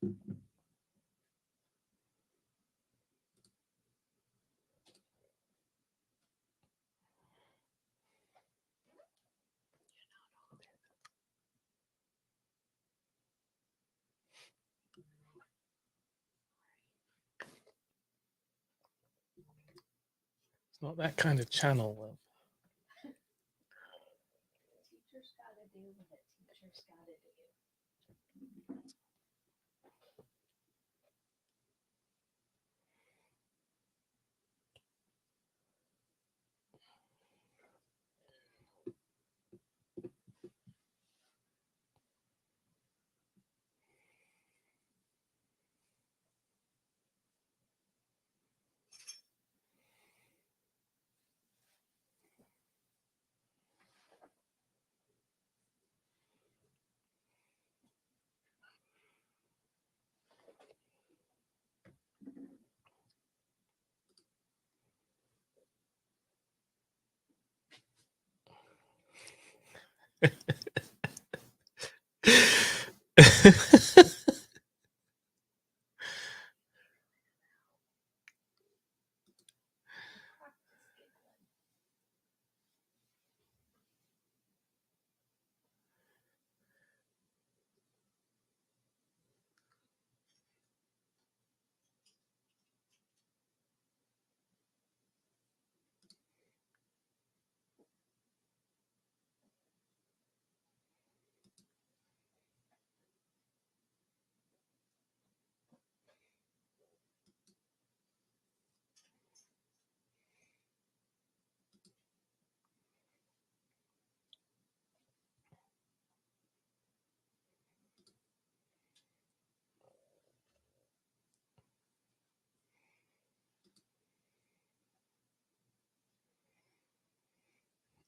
It's not that kind of channel, love. Teachers gotta do what teachers gotta do.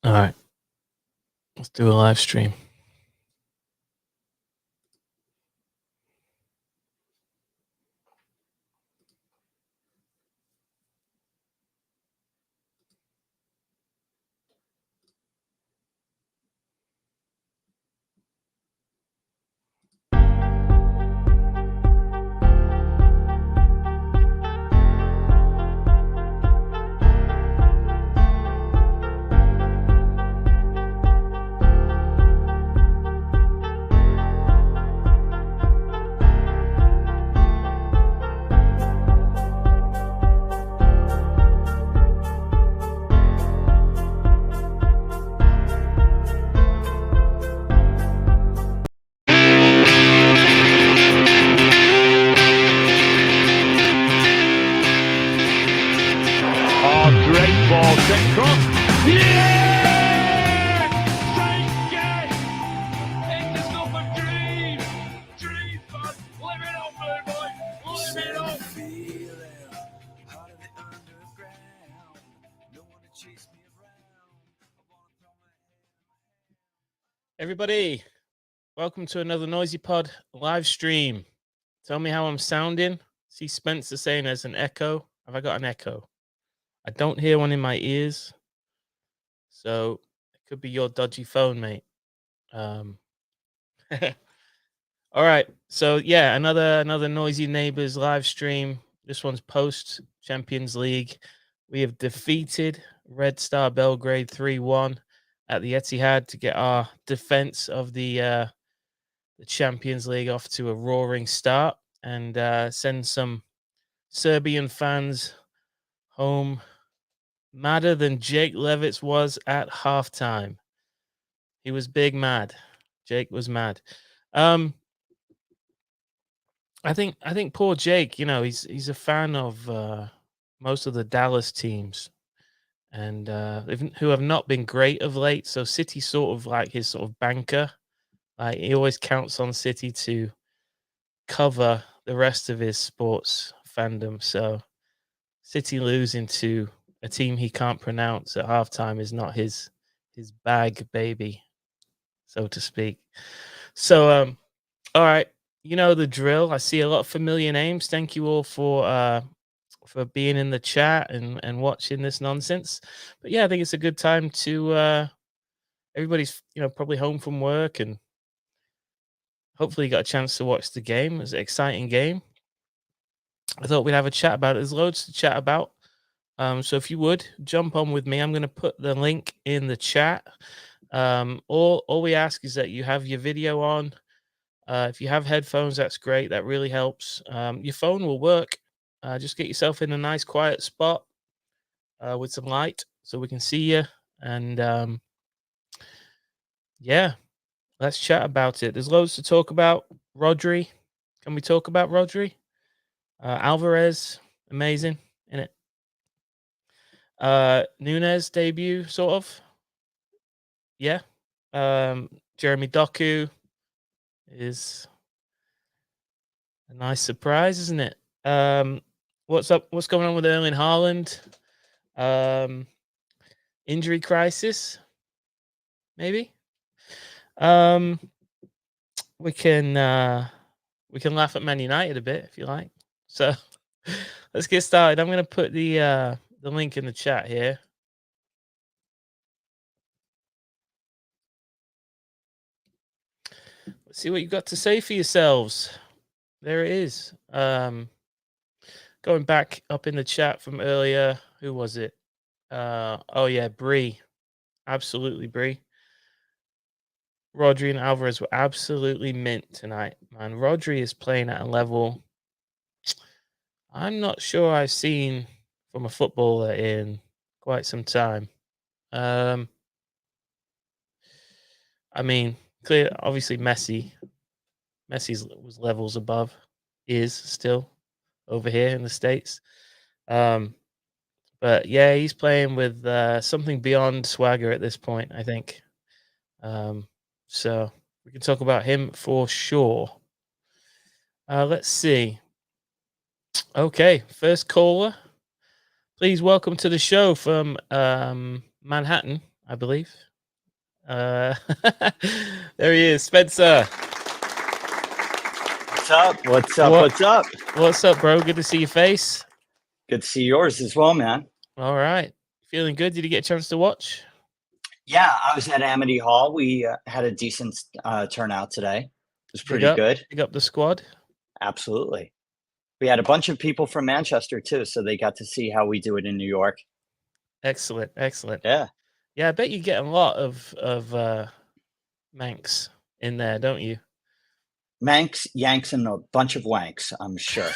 All right. Let's do a live stream. Great ball, sent cross. Yeah! Thank you! It's the stuff of dreams. Dreams, bud. Live it up, blue boy. Live it up. Everybody, welcome to another Noisy Pod live stream. Tell me how I'm sounding. See Spencer saying there's an echo. Have I got an echo? I don't hear one in my ears. So it could be your dodgy phone, mate. All right. So yeah, another Noisy Neighbors live stream. This one's post Champions League. We have defeated Red Star Belgrade 3-1 at the Etihad to get our defense of the Champions League off to a roaring start and send some Serbian fans home madder than Jake Levitz was at halftime. He was big mad. Jake was mad. I think poor Jake, you know, he's a fan of most of the Dallas teams and who have not been great of late. So City's sort of like his sort of banker. Like he always counts on City to cover the rest of his sports fandom. So City losing to a team he can't pronounce at halftime is not his bag, baby, so to speak. So all right, you know the drill. I see a lot of familiar names. Thank you all for being in the chat and watching this nonsense. But yeah, I think it's a good time to everybody's, you know, probably home from work and hopefully you got a chance to watch the game. It was an exciting game. I thought we'd have a chat about it. There's loads to chat about. So if you would jump on with me, I'm going to put the link in the chat. All we ask is that you have your video on. If you have headphones, that's great. That really helps. Your phone will work. Just get yourself in a nice quiet spot with some light so we can see you. And yeah, let's chat about it. There's loads to talk about. Rodri. Can we talk about Rodri? Alvarez, amazing, isn't it? Nunez debut, sort of. Yeah. Jeremy Doku is a nice surprise, isn't it? What's up? What's going on with Erling Haaland? Injury crisis, maybe. We can laugh at Man United a bit if you like. So let's get started. I'm going to put the link in the chat here. Let's see what you've got to say for yourselves. There it is. Going back up in the chat from earlier. Who was it? Oh yeah, Bree. Absolutely, Bree. Rodri and Alvarez were absolutely mint tonight, man. Rodri is playing at a level I'm not sure I've seen from a footballer in quite some time. I mean, obviously Messi was levels above, is still over here in the States. But yeah, he's playing with something beyond swagger at this point, I think. So we can talk about him for sure. Let's see. Okay, first caller. Please welcome to the show from Manhattan, I believe. There he is, Spencer. What's up? What's up? What's up? What's up, bro? Good to see your face. Good to see yours as well, man. All right. Feeling good? Did you get a chance to watch? Yeah, I was at Amity Hall. We had a decent turnout today. It was pretty good. Pick up the squad. Absolutely. We had a bunch of people from Manchester too, so they got to see how we do it in New York. Excellent. Yeah. Yeah, I bet you get a lot of Manx in there, don't you? Manx, Yanks, and a bunch of wanks, I'm sure.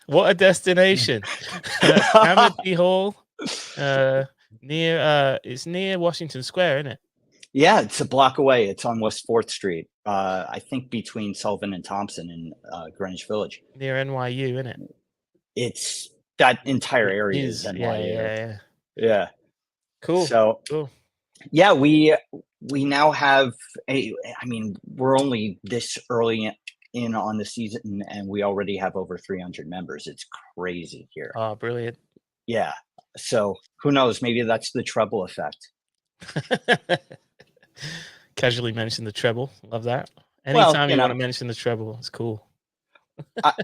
What a destination. Amity Hall. It's near Washington Square, isn't it? Yeah, it's a block away. It's on West 4th Street. I think between Sullivan and Thompson in Greenwich Village. Near NYU, isn't it? It's that entire area is NYU. Yeah. Cool. So cool. Yeah, we now have we're only this early in on the season and we already have over 300 members. It's crazy here. Oh, brilliant. Yeah. So who knows? Maybe that's the treble effect. Casually mention the treble. Love that. Anytime you want to mention the treble, it's cool.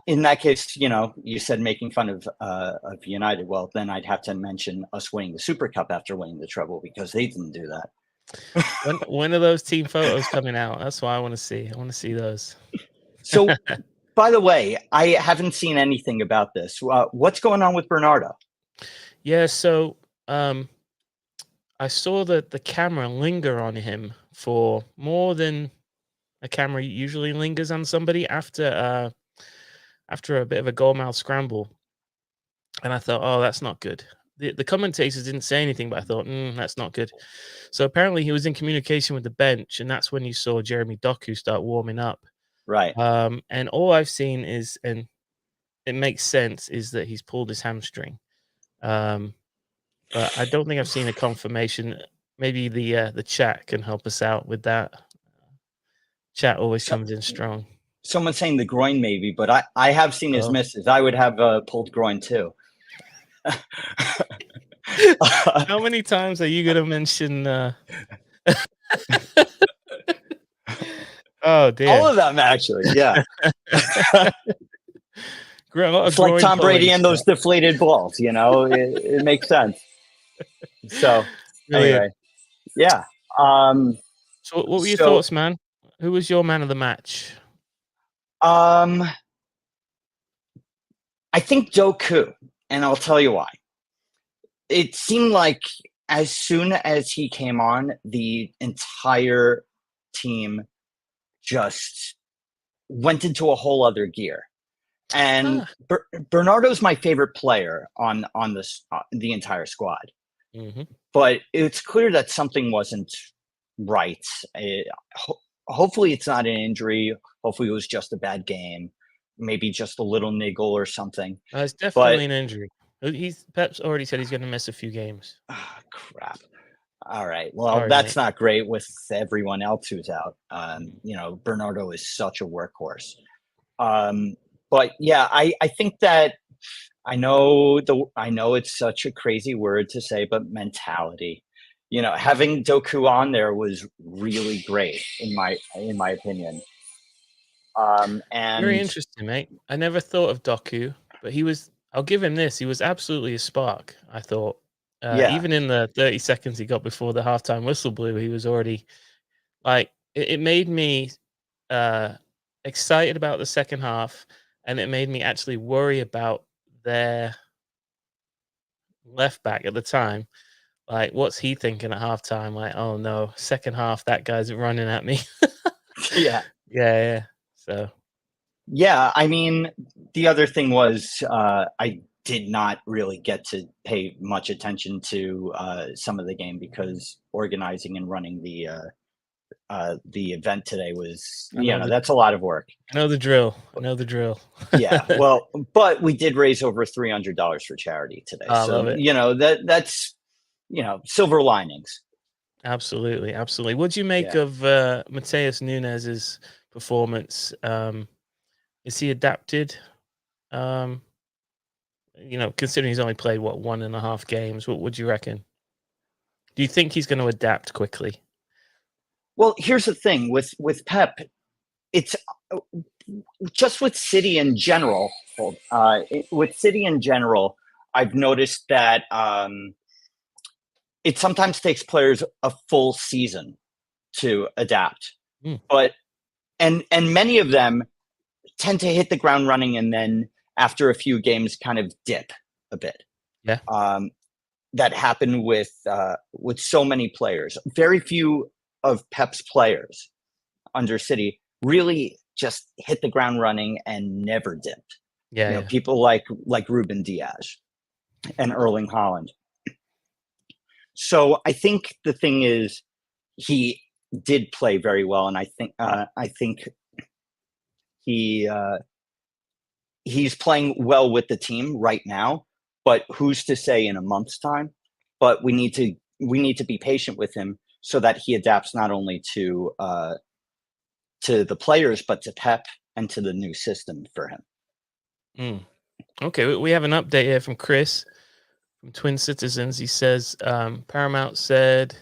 In that case, you said making fun of United. Well, then I'd have to mention us winning the Super Cup after winning the treble because they didn't do that. When are those team photos coming out? That's what I want to see. I want to see those. So, by the way, I haven't seen anything about this. What's going on with Bernardo? Yeah, so I saw that the camera linger on him for more than a camera usually lingers on somebody after a bit of a goalmouth scramble. And I thought, oh, that's not good. The commentators didn't say anything, but I thought, that's not good. So apparently he was in communication with the bench, and that's when you saw Jeremy Doku start warming up. Right. And all I've seen is, and it makes sense, is that he's pulled his hamstring. But I don't think I've seen a confirmation. Maybe the chat can help us out with that. Chat always comes in strong. Someone's saying the groin maybe, but I have seen his misses. I would have a pulled groin too. How many times are you going to mention? Oh, dear. All of them, actually. Yeah. It's like Tom Brady and those deflated balls, it makes sense. So anyway, yeah. So what were your So, thoughts, man? Who was your man of the match? I think Doku, and I'll tell you why. It seemed like as soon as he came on, the entire team just went into a whole other gear. And Bernardo's my favorite player on this the entire squad. Mm-hmm. But it's clear that something wasn't right. Hopefully, it's not an injury. Hopefully, it was just a bad game. Maybe just a little niggle or something. It's But definitely an injury. Pep's already said he's going to miss a few games. crap. All right. Well, Sorry, that's mate. not great with everyone else who's out. Bernardo is such a workhorse. But yeah, I think that I know it's such a crazy word to say, but mentality. Having Doku on there was really great in my opinion. Very And interesting, mate. I never thought of Doku, but I'll give him this. He was absolutely a spark, I thought. yeah, Even in the 30 seconds he got before the halftime whistle blew, he was already like, it made me excited about the second half, and it made me actually worry about their left back at the time. Like, what's he thinking at halftime? Like, oh no, second half, that guy's running at me. yeah, Yeah. So, yeah. I mean, the other thing was I did not really get to pay much attention to some of the game because organizing and running the event today was, that's a lot of work. I know the drill. I know the drill. Yeah, well, but we did raise over $300 for charity today, I so love it. that's silver linings. Absolutely. What'd you make Yeah. of Mateus Nunez's performance? Is he adapted? Considering he's only played 1.5 games, what would you reckon? Do you think he's going to adapt quickly? Well, here's the thing with Pep, it's just with City in general. With City in general, I've noticed that it sometimes takes players a full season to adapt, but and many of them tend to hit the ground running and then after a few games kind of dip a bit. Yeah. That happened with so many players. Very few of Pep's players under City really just hit the ground running and never dipped. Yeah. People like Ruben Diaz and Erling Haaland. So I think the thing is he did play very well, and I think he's playing well with the team right now. But who's to say in a month's time? But we need to be patient with him so that he adapts not only to the players but to Pep and to the new system for him. Okay, we have an update here from Chris from Twin Citizens. He says Paramount said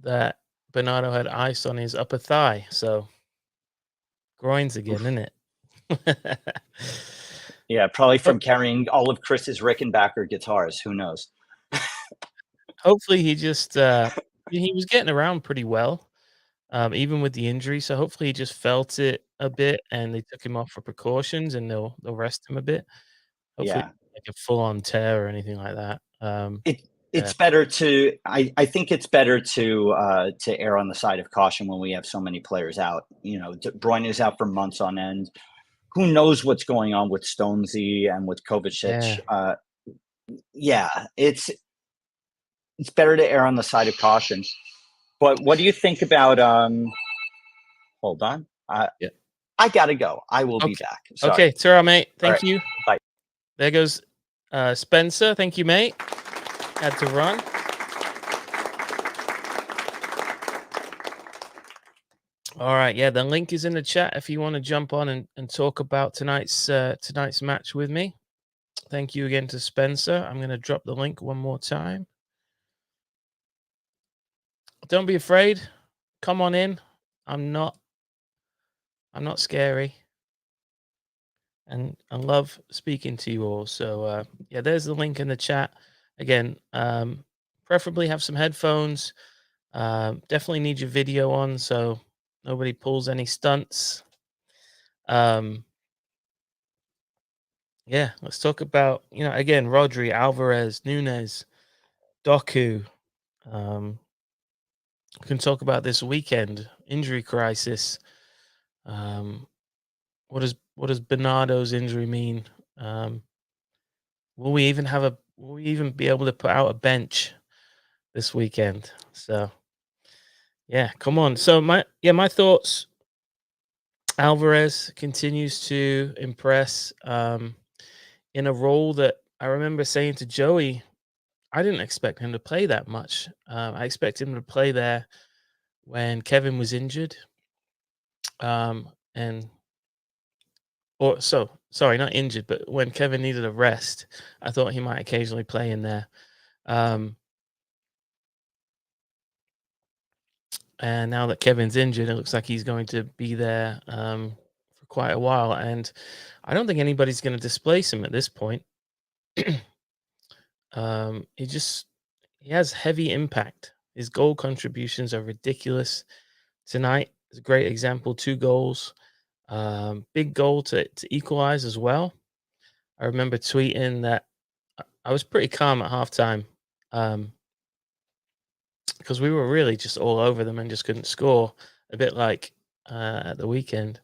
that Bernardo had ice on his upper thigh, so groins again, isn't it? Yeah, probably from carrying all of Chris's Rickenbacker guitars. Who knows? Hopefully he just he was getting around pretty well, even with the injury. So hopefully he just felt it a bit, and they took him off for precautions, and they'll rest him a bit. Hopefully, Yeah, like a full on tear or anything like that. it's better to. I think it's better to err on the side of caution when we have so many players out. De Bruyne is out for months on end. Who knows what's going on with Stonesy and with Kovacic? Yeah, it's better to err on the side of caution. But what do you think about? Hold on. Yeah. I gotta go. I will be back. Sorry. Okay, ta-ra, mate. Thank right. you. Bye. There goes Spencer. Thank you, mate. Had to run. All right, yeah, the link is in the chat if you want to jump on and talk about tonight's match with me. Thank you again to Spencer. I'm going to drop the link one more time. Don't be afraid. Come on in. I'm not scary. And I love speaking to you all. So yeah, there's the link in the chat. Again, preferably have some headphones. Definitely need your video on so nobody pulls any stunts. Yeah, let's talk about, again, Rodri, Alvarez, Nunez, Doku. We can talk about this weekend injury crisis. What does Bernardo's injury mean? Will we even be able to put out a bench this weekend? So yeah, come on. So my thoughts. Alvarez continues to impress in a role that I remember saying to Joey, I didn't expect him to play that much. I expected him to play there when Kevin was injured. And or so sorry, not injured, but when Kevin needed a rest, I thought he might occasionally play in there. And now that Kevin's injured, it looks like he's going to be there for quite a while. And I don't think anybody's going to displace him at this point. He has heavy impact. His goal contributions are ridiculous. Tonight is a great example. 2 goals, big goal to equalize as well. I remember tweeting that I was pretty calm at halftime because we were really just all over them and just couldn't score. A bit like at the weekend.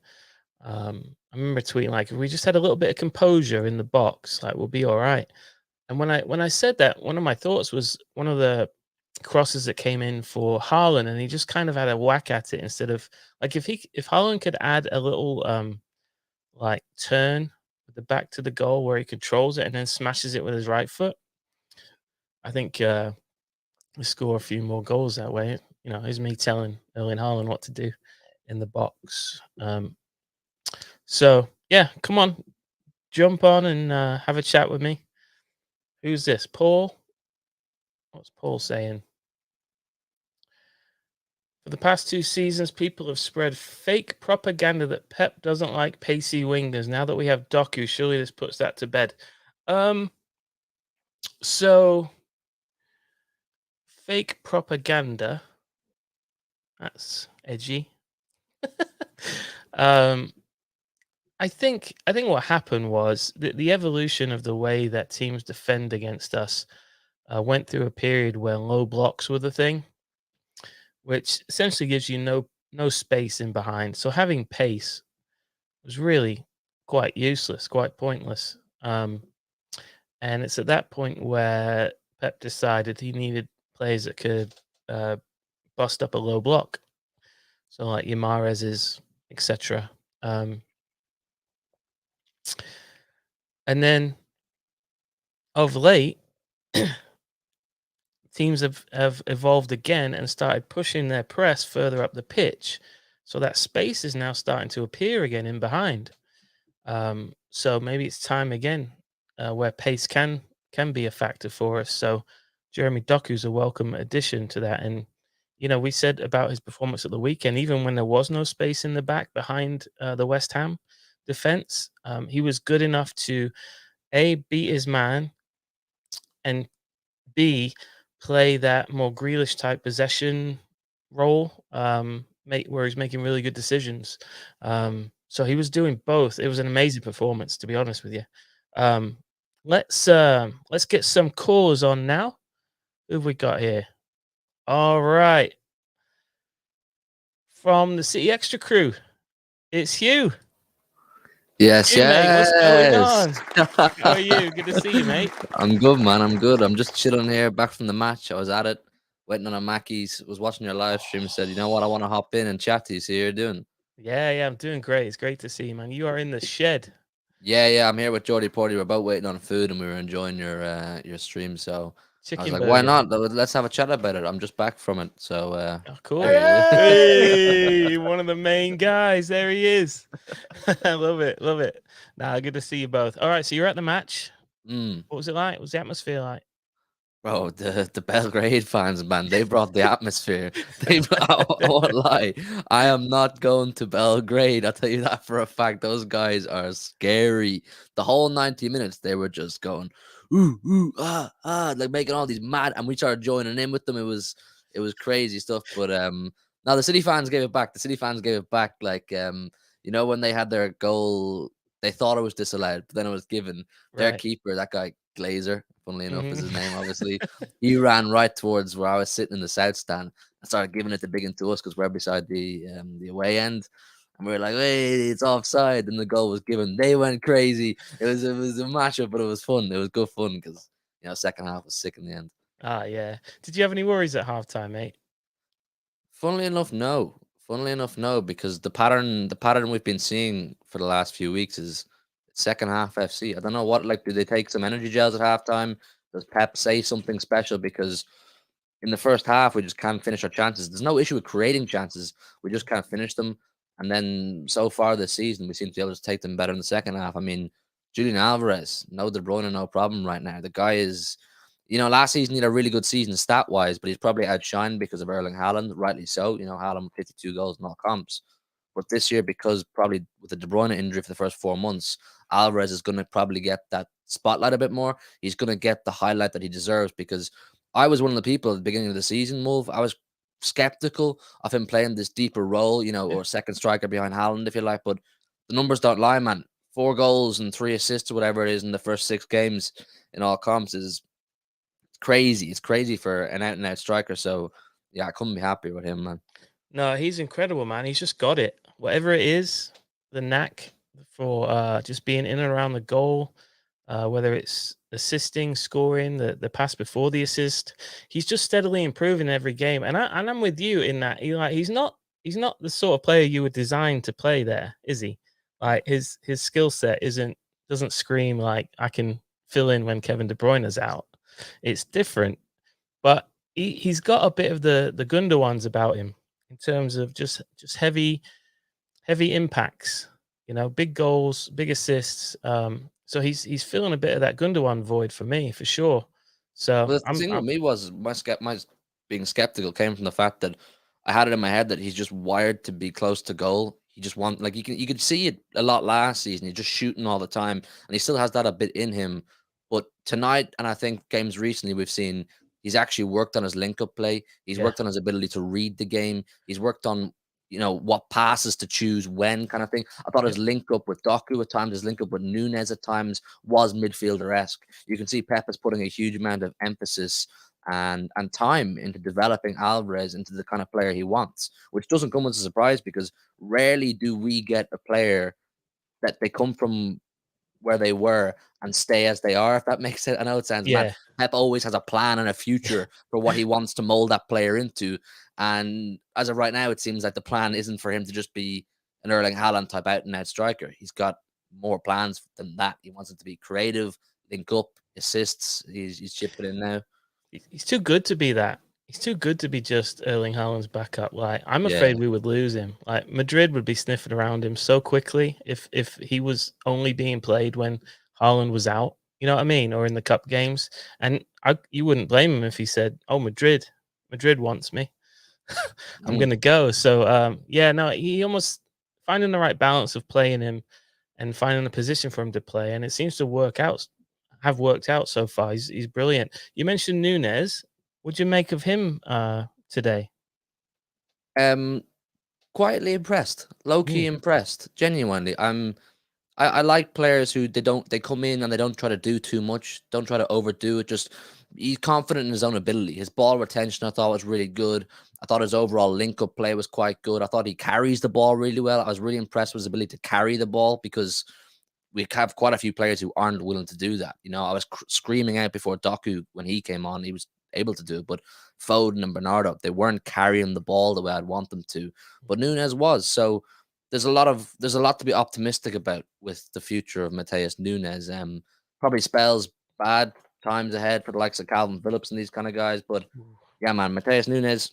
I remember tweeting like, if we just had a little bit of composure in the box, like we'll be all right. And when I said that, one of my thoughts was one of the crosses that came in for Haaland, and he just kind of had a whack at it instead of like if Haaland could add a little like turn with the back to the goal where he controls it and then smashes it with his right foot. I think we score a few more goals that way. Here's me telling Erling Haaland what to do in the box. So yeah, come on, jump on and have a chat with me. Who's this? Paul? What's Paul saying? For the past 2 seasons, people have spread fake propaganda that Pep doesn't like pacey wingers. Now that we have Doku, surely this puts that to bed. So fake propaganda. That's edgy. I think what happened was the evolution of the way that teams defend against us went through a period where low blocks were the thing, which essentially gives you no space in behind. So having pace was really quite useless, quite pointless. And it's at that point where Pep decided he needed players that could bust up a low block. So like your Mahrez's, etc. And then of late, teams have evolved again and started pushing their press further up the pitch. So that space is now starting to appear again in behind. So maybe it's time again where pace can be a factor for us. So Jeremy Doku's a welcome addition to that. And, we said about his performance at the weekend, even when there was no space in the back behind the West Ham defense, he was good enough to A, beat his man, and B, play that more Grealish type possession role, where he's making really good decisions. So he was doing both. It was an amazing performance, to be honest with you. Let's get some callers on now. Who have we got here? All right. From the City Extra crew, it's Hugh. Yes, Hugh, mate, what's going on? yes. How are you? Good to see you, mate. I'm good, man. I'm good. I'm just chilling here, back from the match. I was at it, waiting on a Mackey's. Was watching your live stream. Said, you know what? I want to hop in and chat to you. See how you're doing. Yeah, I'm doing great. It's great to see you, man. You are in the shed. Yeah. I'm here with Jordy Porty. We're about waiting on food, and we were enjoying your stream. So Chicken I was like, burger. why not? Let's have a chat about it. I'm just back from it. So Oh, cool. Hey! Hey, one of the main guys. There he is. I love it. Love it. Nah, good to see you both. All right, so you're at the match. What was it like? What was the atmosphere like? Bro, the Belgrade fans, man, they brought the atmosphere. I won't lie. I am not going to Belgrade. I'll tell you that for a fact. Those guys are scary. The whole 90 minutes, they were just going, ooh, like making all these mad. And we started joining in with them. It was It was crazy stuff. But now the City fans gave it back. The City fans gave it back. Like you know, when they had their goal, they thought it was disallowed, but then it was given. Their Right. keeper, that guy Glazer, funnily enough, is his Mhm. name. Obviously, he ran right towards where I was sitting in the south stand and started giving it the big one to us because we're beside the away end. And we were like, "Hey, it's offside!" And the goal was given. They went crazy. It was a matchup, but it was fun. It was good fun because second half was sick in the end. Ah, yeah. Did you have any worries at halftime, mate? Funnily enough, no. Funnily enough, no, because the pattern we've been seeing for the last few weeks is second half FC. I don't know what, like, do they take some energy gels at halftime? Does Pep say something special? Because in the first half we just can't finish our chances. There's no issue with creating chances. We just can't finish them. And then so far this season, we seem to be able to take them better in the second half. I mean, Julian Alvarez, no De Bruyne, no problem right now. The guy is, last season he had a really good season stat wise, but he's probably outshined because of Erling Haaland, rightly so. Haaland with 52 goals in all comps. But this year, because probably with the De Bruyne injury for the first 4 months, Alvarez is going to probably get that spotlight a bit more. He's going to get the highlight that he deserves because I was one of the people at the beginning of the season, I was skeptical of him playing this deeper role, or second striker behind Haaland, if you like. But the numbers don't lie, man. 4 goals and 3 assists, or whatever it is, in the first 6 games in all comps is crazy. It's crazy for an out and out striker. So yeah, I couldn't be happier with him, man. No, he's incredible, man. He's just got it. Whatever it is, the knack for just being in and around the goal, whether it's assisting, scoring, the pass before the assist, he's just steadily improving every game. And I'm with you in that he's not the sort of player you were designed to play there, is he? Like his skill set doesn't scream like I can fill in when Kevin De Bruyne is out. It's different, but he's got a bit of the Gundogan's about him in terms of just heavy impacts, big goals, big assists. So he's filling a bit of that Gundogan void for me, for sure. So Well, the thing with me was my being skeptical came from the fact that I had it in my head that he's just wired to be close to goal. He just like you could see it a lot last season. He's just shooting all the time, and he still has that a bit in him. But tonight, and I think games recently, we've seen he's actually worked on his link-up play. He's Yeah. worked on his ability to read the game. He's worked on what passes to choose when, kind of thing. I thought his link up with Doku at times, his link up with Nunez at times was midfielder-esque. You can see Pep is putting a huge amount of emphasis and time into developing Alvarez into the kind of player he wants, which doesn't come as a surprise because rarely do we get a player that they come from where they were and stay as they are, if that makes sense. I know it sounds mad. Yeah. Pep always has a plan and a future for what he wants to mold that player into. And as of right now, it seems like the plan isn't for him to just be an Erling Haaland type out and out striker. He's got more plans than that. He wants it to be creative, link up, assists. He's chipping in now. He's too good to be that. He's too good to be just Erling Haaland's backup. Like I'm Yeah. afraid we would lose him. Like Madrid would be sniffing around him so quickly if he was only being played when Haaland was out. You know what I mean? Or in the cup games. And you wouldn't blame him if he said, "Oh, Madrid wants me. I'm gonna go." So yeah, no, he almost finding the right balance of playing him and finding a position for him to play, and it seems to have worked out so far. He's brilliant. You mentioned Nunez. What'd you make of him today? Quietly impressed, low key impressed, genuinely. I like players who they come in and they don't try to do too much, don't try to overdo it. Just he's confident in his own ability. His ball retention I thought was really good. I thought his overall link up play was quite good. I thought he carries the ball really well. I was really impressed with his ability to carry the ball because we have quite a few players who aren't willing to do that. I was screaming out before Doku when he came on. He was able to do it, but Foden and Bernardo, they weren't carrying the ball the way I'd want them to. But Nunez was. So there's a lot to be optimistic about with the future of Mateus Nunez. Probably spells bad times ahead for the likes of Calvin Phillips and these kind of guys. But yeah, man, Mateus Nunez,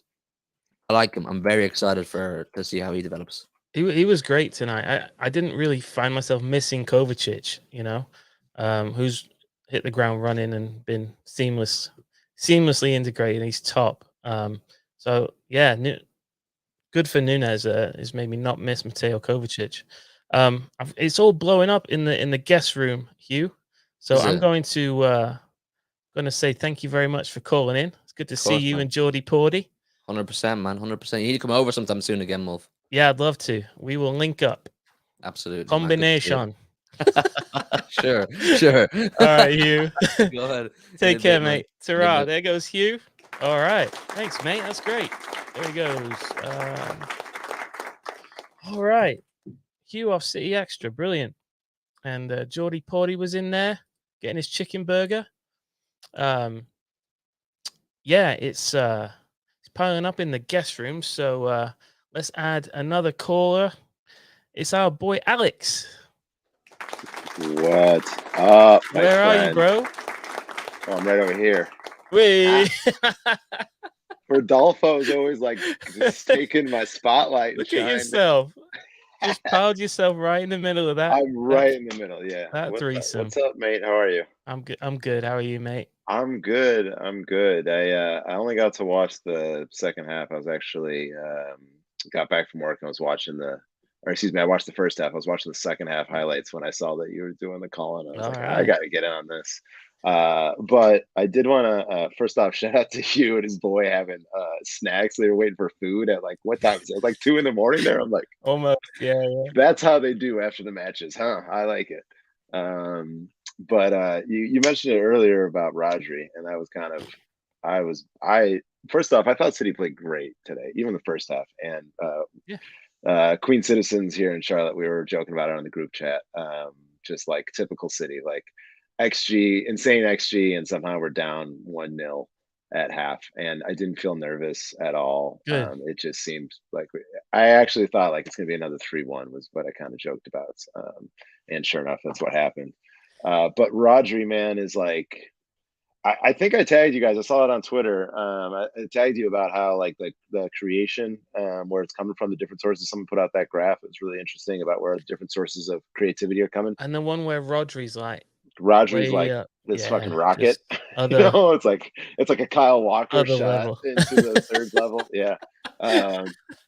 I like him. I'm very excited to see how he develops. He was great tonight. I didn't really find myself missing Kovacic, who's hit the ground running and been seamlessly integrated. He's top. So yeah, good for Nunez. Has made me not miss Mateo Kovacic. It's all blowing up in the guest room, Hugh. So Is I'm it? going to say thank you very much for calling in. It's good to see course, you man. and Geordie Pordy. 100%, man. 100%. You need to come over sometime soon again, Mulf. Yeah, I'd love to. We will link up. Absolutely. man. Good to see you. Combination. Sure, sure. All right, Hugh. Go ahead. Take In a care, bit, man. mate. In a Ta-ra. bit. There goes Hugh. All right. Thanks, mate. That's great. There he goes. All right. Hugh off City Extra. Brilliant. And Geordie Porty was in there getting his chicken burger. Yeah, it's piling up in the guest room. So let's add another caller. It's our boy Alex. What up, my Where are you, friend? bro? Oh, I'm right over here. Wait. Rodolfo's always like just taking my spotlight and Look at shine. yourself. Just piled yourself right in the middle of that. I'm right in the middle. Yeah. that threesome. What's up, mate? How are you? I'm good. I'm good. How are you, mate? I'm good. I'm good. I only got to watch the second half. I was actually got back from work and was watching I watched the first half. I was watching the second half highlights when I saw that you were doing the call, and I was All like, right. I got to get in on this. But I did want to first off shout out to you and his boy having snacks. They were waiting for food at like what time? It was like 2 a.m. there. I'm like, Almost. Yeah. that's how they do after the matches, huh? I like it. But you mentioned it earlier about Rodri, and that was kind of I first off, I thought City played great today, even the first half. And Queen Citizens here in Charlotte, we were joking about it on the group chat. Just like typical City, like insane XG, and somehow we're down 1-0 at half, and I didn't feel nervous at all. Good. It just seemed like I actually thought like it's gonna be another 3-1 was what I kind of joked about. And sure enough, that's what happened. But Rodri, man, is like I think I tagged you guys. I saw it on Twitter. I tagged you about how like the creation, where it's coming from, the different sources. Someone put out that graph. It's really interesting about where the different sources of creativity are coming. And the one where Rodri's like like this fucking rocket. Other, you know, it's like a Kyle Walker shot level. into the third level. Yeah.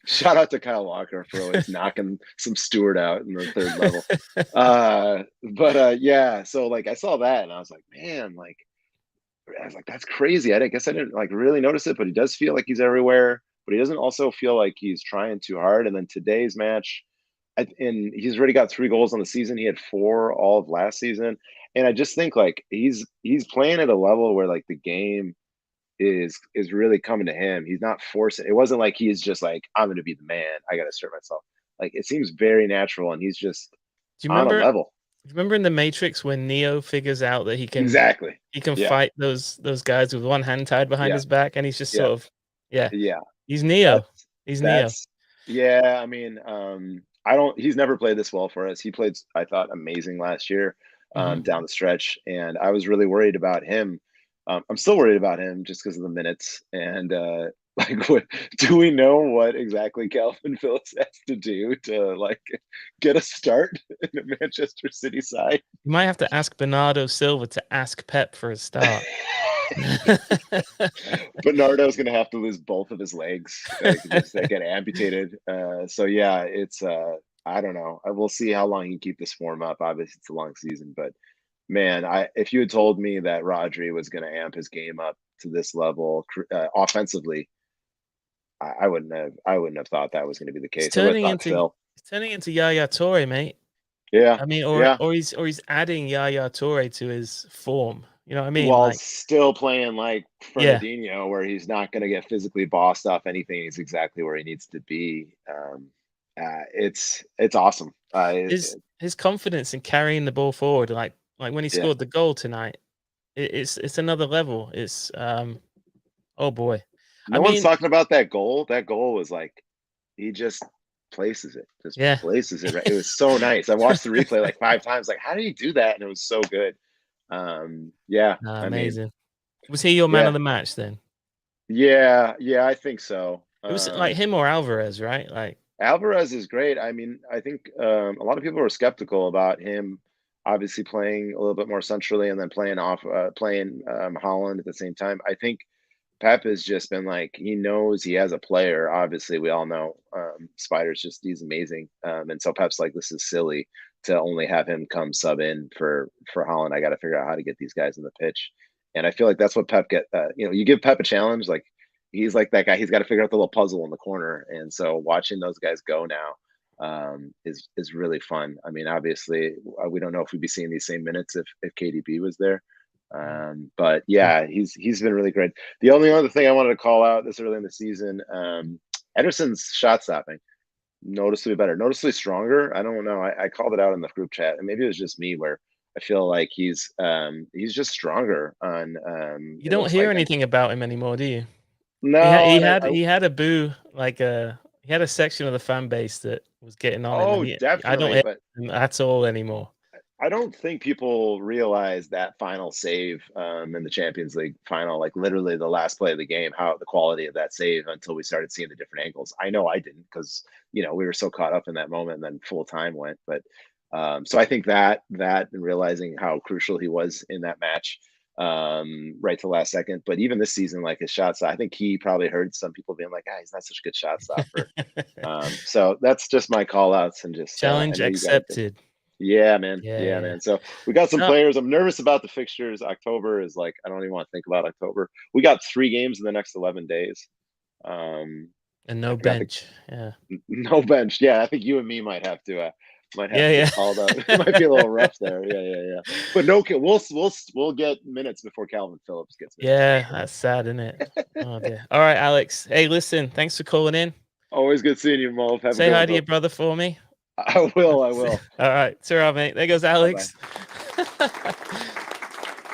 Shout out to Kyle Walker for always knocking some Stewart out in the third level. Yeah, so like I saw that and I was like, man, like I was like, that's crazy. I guess I didn't like really notice it, but he does feel like he's everywhere, but he doesn't also feel like he's trying too hard. And then today's match, and he's already got 3 goals on the season. He had 4 all of last season. And I just think like he's playing at a level where like the game is really coming to him. He's not forcing. It wasn't like he's just like, I'm going to be the man. I got to assert myself. Like it seems very natural, and he's just on a level. Do you remember in the Matrix when Neo figures out that he can fight those guys with one hand tied behind his back, and he's just sort of he's Neo. He's Neo. Yeah, I mean, he's never played this well for us. He played, I thought, amazing last year down the stretch, and I was really worried about him. I'm still worried about him just because of the minutes. And like, do we know what exactly Calvin Phillips has to do to like get a start in the Manchester City side? You might have to ask Bernardo Silva to ask Pep for a start. Bernardo's gonna have to lose both of his legs. They get amputated. So yeah, it's I don't know. I will see how long he can keep this form up. Obviously, it's a long season, but man, if you had told me that Rodri was going to amp his game up to this level offensively, I wouldn't have thought that was going to be the case. It's turning into Yaya Toure, mate. Yeah, I mean, or he's adding Yaya Toure to his form. You know what I mean? While still playing like Fernandinho, where he's not going to get physically bossed off anything. He's exactly where he needs to be. It's awesome. His confidence in carrying the ball forward, like when he scored the goal tonight, it's another level. It's oh boy. No one's talking about that goal. That goal was like he just places it. Places it right. It was so nice. I watched the replay like 5 times. Like, how did he do that? And it was so good. Amazing. Was he your man of the match then? Yeah, I think so. It was like him or Alvarez, right? Like Alvarez is great. I mean, I think a lot of people were skeptical about him obviously playing a little bit more centrally and then playing Holland at the same time. I think Pep has just been like, he knows he has a player. Obviously, we all know Spider's he's amazing. And so Pep's like, this is silly to only have him come sub in for Holland. I got to figure out how to get these guys in the pitch. And I feel like that's what Pep you give Pep a challenge. Like he's like that guy. He's got to figure out the little puzzle in the corner. And so watching those guys go now is really fun. I mean, obviously, we don't know if we'd be seeing these same minutes if KDB was there. But yeah, he's been really great. The only other thing I wanted to call out this early in the season, Ederson's shot stopping noticeably better, noticeably stronger. I don't know. I called it out in the group chat, and maybe it was just me where I feel like he's just stronger on. You don't hear anything about him anymore, do you? No, he had a boo, like he had a section of the fan base that was getting on him. Oh, I definitely, don't hear but him at all anymore. I don't think people realize that final save in the Champions League final, like literally the last play of the game, how the quality of that save until we started seeing the different angles. I know I didn't because we were so caught up in that moment, and then full time went. But so I think that and realizing how crucial he was in that match, right to last second. But even this season, like his shots, I think he probably heard some people being like, he's not such a good shot stopper. So that's just my call outs and just challenge accepted. Yeah, man. Yeah, man. So we got some players. I'm nervous about the fixtures. October is like, I don't even want to think about October. We got 3 games in the next 11 days. And no bench. No bench. Yeah, I think you and me might have to get called up. It might be a little rough there. Yeah. But no, we'll get minutes before Calvin Phillips gets minutes. Yeah, that's sad, isn't it? Oh dear. All right, Alex. Hey, listen, thanks for calling in. Always good seeing you, Mo. Say hi to your brother for me. I will. All right. Ta-ra, mate. There goes Alex.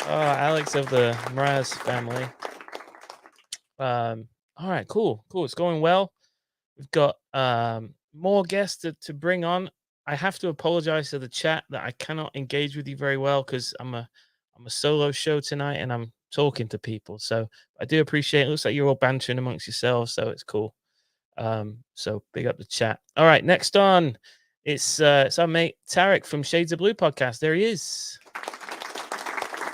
Alex of the Mraz family. All right, cool. It's going well. We've got more guests to bring on. I have to apologize to the chat that I cannot engage with you very well because I'm a solo show tonight and I'm talking to people. So I do appreciate it. Looks like you're all bantering amongst yourselves, so it's cool. So big up the chat. All right, next on. It's our mate Tarek from Shades of Blue podcast. There he is.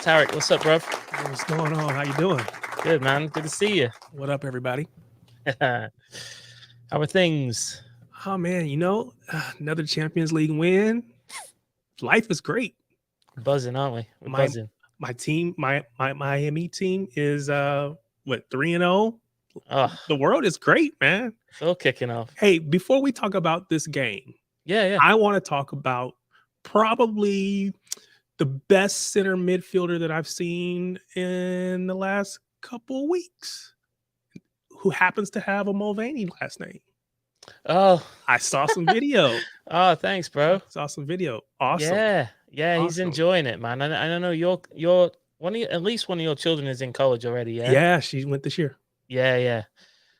Tarek, what's up, bro? What's going on? How you doing? Good, man. Good to see you. What up, everybody? How are things? Oh man, another Champions League win. Life is great. We're buzzing, aren't we? We're buzzing. My team, my Miami team is 3-0. Oh, the world is great, man. Still kicking off. Hey, before we talk about this game, I want to talk about probably the best center midfielder that I've seen in the last couple of weeks, who happens to have a Mulvaney last name. Oh, I saw some video. Oh, thanks, bro. Saw some video. Awesome. Yeah, awesome. He's enjoying it, man. I don't know your at least one of your children is in college already. Yeah, she went this year. Yeah.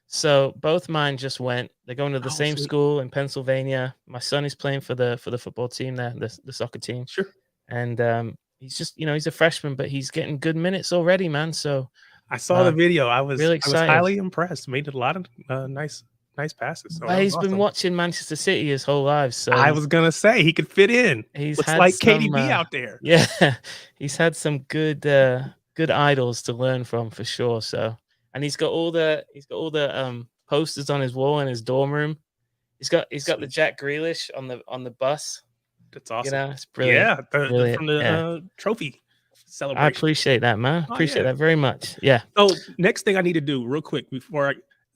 So both mine just went. They're going to the same school in Pennsylvania. My son is playing for the football team there, the soccer team. Sure. And he's just, he's a freshman, but he's getting good minutes already, man. So I saw the video. I was really excited. I was highly impressed. Made a lot of nice passes. So he's been watching Manchester City his whole life. So I was gonna say he could fit in. Looks like KDB out there. Yeah, he's had some good idols to learn from for sure. So, and he's got all the posters on his wall in his dorm room. He's got the Jack Grealish on the bus. That's awesome. It's brilliant. Yeah, brilliant. From the trophy celebration. I appreciate that, man. Appreciate that very much. Yeah. So next thing I need to do real quick before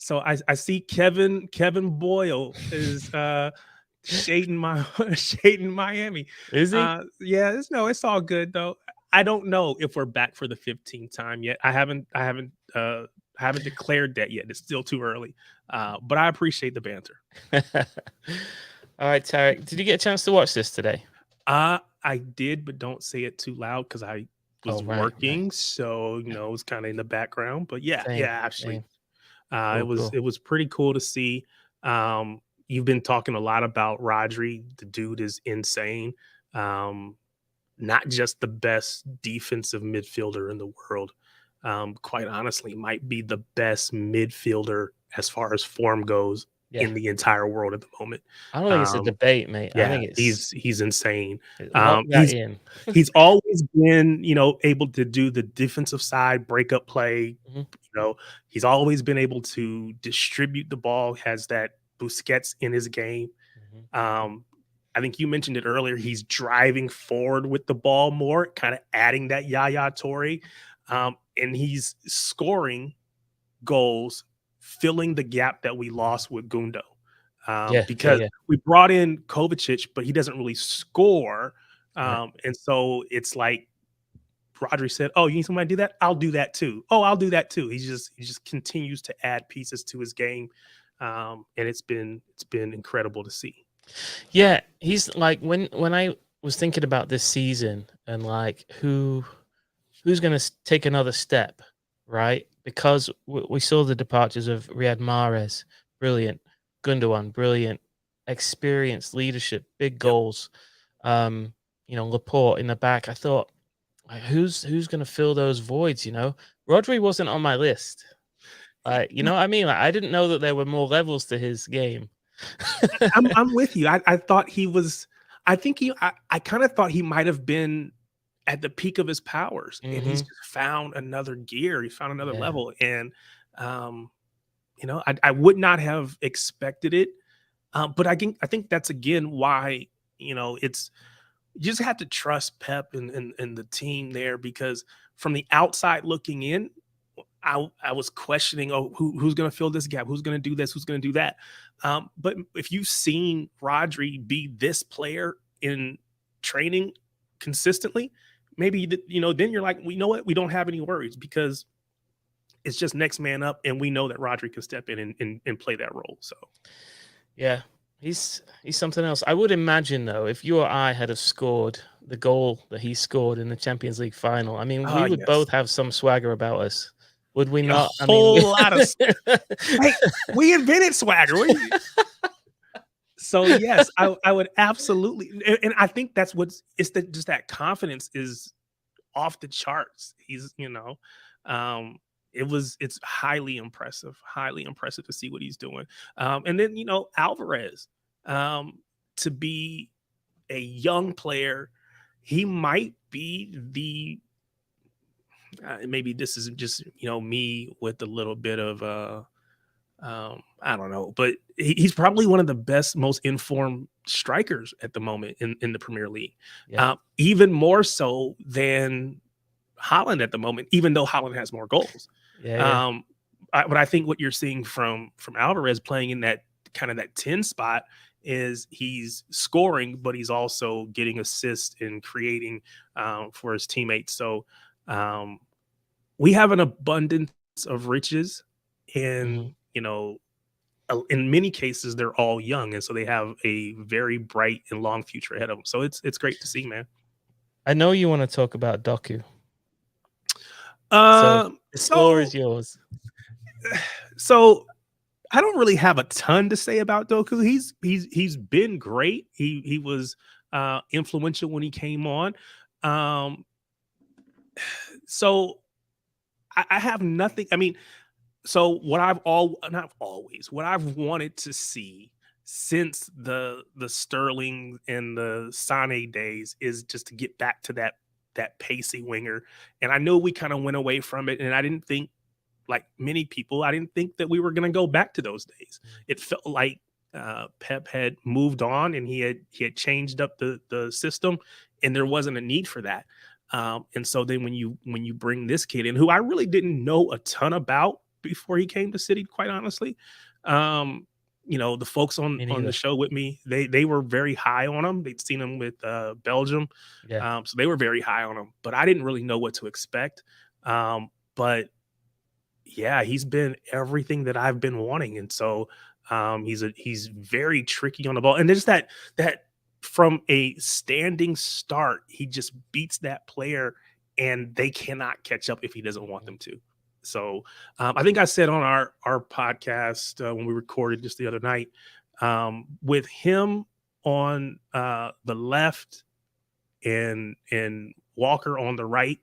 I see Kevin Boyle is shading Miami. Is he? Yeah, it's all good though. I don't know if we're back for the 15th time yet. I haven't declared that yet. It's still too early. But I appreciate the banter. All right, Tarek, did you get a chance to watch this today? I did, but don't say it too loud because I was working. Right. So, it was kind of in the background. But actually. It was pretty cool to see. You've been talking a lot about Rodri. The dude is insane. Not just the best defensive midfielder in the world. Quite honestly, might be the best midfielder as far as form goes in the entire world at the moment. I don't think it's a debate, mate. Yeah, I think he's insane. He's always been, able to do the defensive side, break up play. Mm-hmm. He's always been able to distribute the ball, has that Busquets in his game. Mm-hmm. I think you mentioned it earlier. He's driving forward with the ball more, kind of adding that Yaya Toure. And he's scoring goals filling the gap that we lost with Gundo. Because we brought in Kovacic, but he doesn't really score. And so it's like Rodri said, "Oh, you need somebody to do that? I'll do that too. Oh, I'll do that too." He just continues to add pieces to his game, and it's been incredible to see. Yeah, he's like when I was thinking about this season and like who's going to take another step, right? Because we saw the departures of Riyad Mahrez, brilliant, Gundogan, brilliant, experienced leadership, big goals. Laporte in the back. I thought, like, who's going to fill those voids? Rodri wasn't on my list. You know what I mean? Like, I didn't know that there were more levels to his game. I'm with you. I thought he was. I think I kind of thought he might have been at the peak of his powers, and he's just found another gear. He found another level, and I would not have expected it. But I think that's again why it's. You just have to trust Pep and the team there, because from the outside looking in, I was questioning, who's going to fill this gap? Who's going to do this? Who's going to do that? But if you've seen Rodri be this player in training consistently, maybe, then you're like, you know what? We don't have any worries, because it's just next man up. And we know that Rodri can step in and play that role. So, yeah. He's something else. I would imagine, though, if you or I had have scored the goal that he scored in the Champions League final, I mean, we would both have some swagger about us, would we not? A whole lot of. Hey, we invented swagger. So yes, I would absolutely, and I think that's just that confidence is off the charts. He's it's highly impressive to see what he's doing. And then, Alvarez, to be a young player, he might be maybe this is just, me with a little bit of, I don't know, but he's probably one of the best, most informed strikers at the moment in the Premier League. Even more so than Haaland at the moment, even though Haaland has more goals. But I think what you're seeing from Alvarez playing in that kind of that 10 spot is he's scoring, but he's also getting assists and creating for his teammates. So we have an abundance of riches, and in many cases they're all young, and so they have a very bright and long future ahead of them. So it's great to see, man. I know you want to talk about Doku. So the floor is yours. So I don't really have a ton to say about Doku. He's been great. He was influential when he came on. So I have nothing. I mean, so what what I've wanted to see since the Sterling and the Sane days is just to get back to that pacey winger. And I know we kind of went away from it, and I didn't think, like many people, I didn't think that we were going to go back to those days. It felt like Pep had moved on, and he had changed up the system, and there wasn't a need for that. And so then when you bring this kid in, who I really didn't know a ton about before he came to City, quite honestly, the folks on the show with me, they were very high on him. They'd seen him with Belgium. So they were very high on him, but I didn't really know what to expect. But yeah, he's been everything that I've been wanting. And so he's very tricky on the ball. And there's that from a standing start, he just beats that player, and they cannot catch up if he doesn't want them to. So I think I said on our podcast when we recorded just the other night, with him on the left and Walker on the right,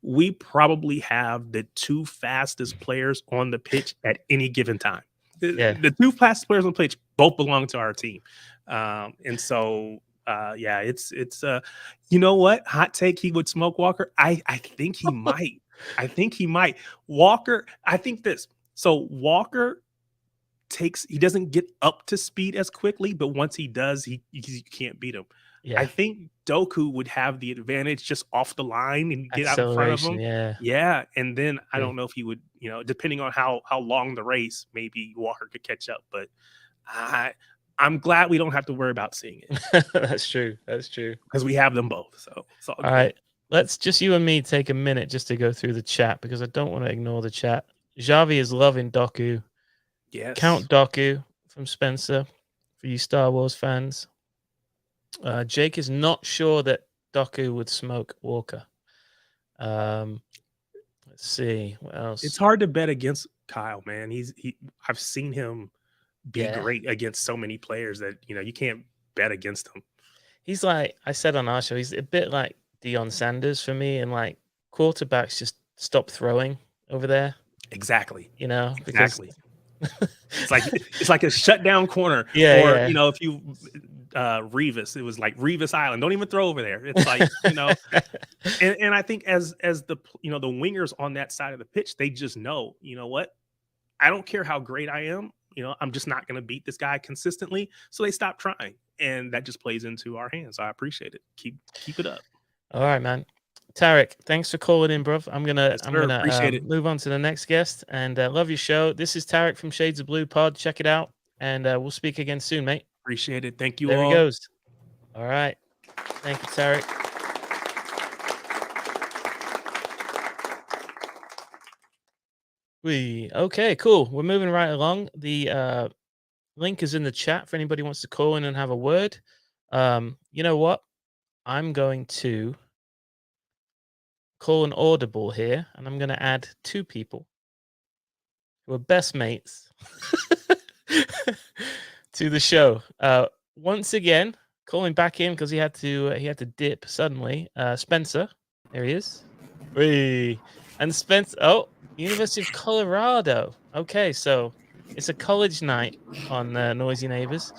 we probably have the two fastest players on the pitch at any given time. The two fastest players on the pitch both belong to our team. And so, it's you know what? Hot take, he would smoke Walker. I think he might. I think he might. Walker, I think this. So Walker he doesn't get up to speed as quickly, but once he does, you can't beat him. I think Doku would have the advantage just off the line and get out in front of him. Yeah. And then I don't know if he would, depending on how long the race, maybe Walker could catch up. But I'm glad we don't have to worry about seeing it. That's true. That's true. Because we have them both. So it's all good. Right. Let's just you and me take a minute just to go through the chat because I don't want to ignore the chat. Javi is loving Doku. Yes. Count Doku from Spencer for you Star Wars fans. Jake is not sure that Doku would smoke Walker. Let's see what else. It's hard to bet against Kyle, man. I've seen him be great against so many players that you can't bet against him. He's like I said on our show, he's a bit like Deion Sanders for me, and like quarterbacks just stop throwing over there. Exactly. Exactly. It's like a shutdown corner. Yeah. If you Revis, it was like Revis Island. Don't even throw over there. It's like and I think as the the wingers on that side of the pitch, they just know, what, I don't care how great I am. I'm just not going to beat this guy consistently. So they stop trying, and that just plays into our hands. I appreciate it. Keep it up. All right, man. Tarek, thanks for calling in, bruv. I'm gonna appreciate it. Move on to the next guest, and love your show. This is Tarek from Shades of Blue Pod. Check it out, and we'll speak again soon, mate. Appreciate it. Thank you. There all. he goes. All right. Thank you, Tarek. Okay, cool. We're moving right along. The link is in the chat for anybody who wants to call in and have a word. You know what? I'm going to call an audible here, and I'm going to add 2 people who are best mates to the show. Once again, calling back in because he had to dip suddenly. Spencer, there he is. And Spencer. Oh, University of Colorado. Okay, so it's a college night on Noisy Neighbors.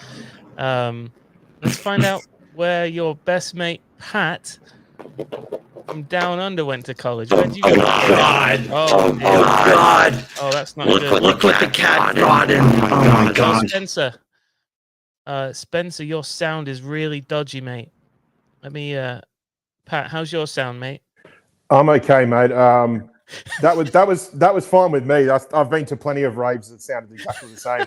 Let's find out where your best mate Pat from Down Under went to college. Where did you go? Oh God! Oh God! Oh, that's not good. Look what the cat brought in! Oh my God! Spencer. Spencer, your sound is really dodgy, mate. Let me, Pat, how's your sound, mate? I'm okay, mate. That was fine with me. I've been to plenty of raves that sounded exactly the same.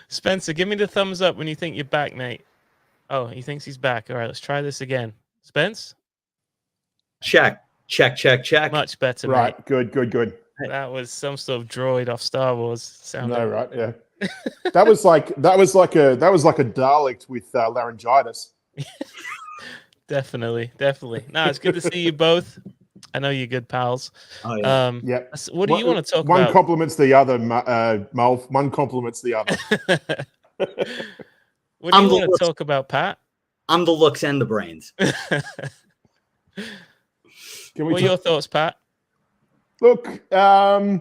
Spencer, give me the thumbs up when you think you're back, mate. Oh, he thinks he's back. All right, let's try this again. Spence? Check. Much better, right, mate. Good. That was some sort of droid off Star Wars sound. No, right, yeah. that was like a Dalek with laryngitis. Definitely. No, it's good to see you both. I know you're good pals. Oh, yeah. Yeah. What do you want to talk about? One compliments the other, Mulf. One compliments the other. What do you want to talk about, Pat? I'm the looks and the brains. What are your thoughts, Pat? Look, I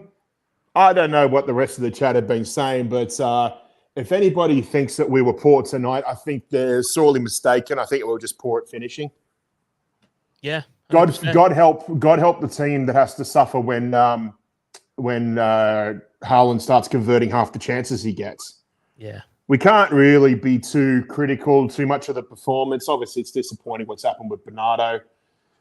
don't know what the rest of the chat have been saying, but if anybody thinks that we were poor tonight, I think they're sorely mistaken. I think we were just poor at finishing. Yeah. God help the team that has to suffer when Haaland starts converting half the chances he gets. Yeah. We can't really be too critical too much of the performance. Obviously, it's disappointing what's happened with Bernardo.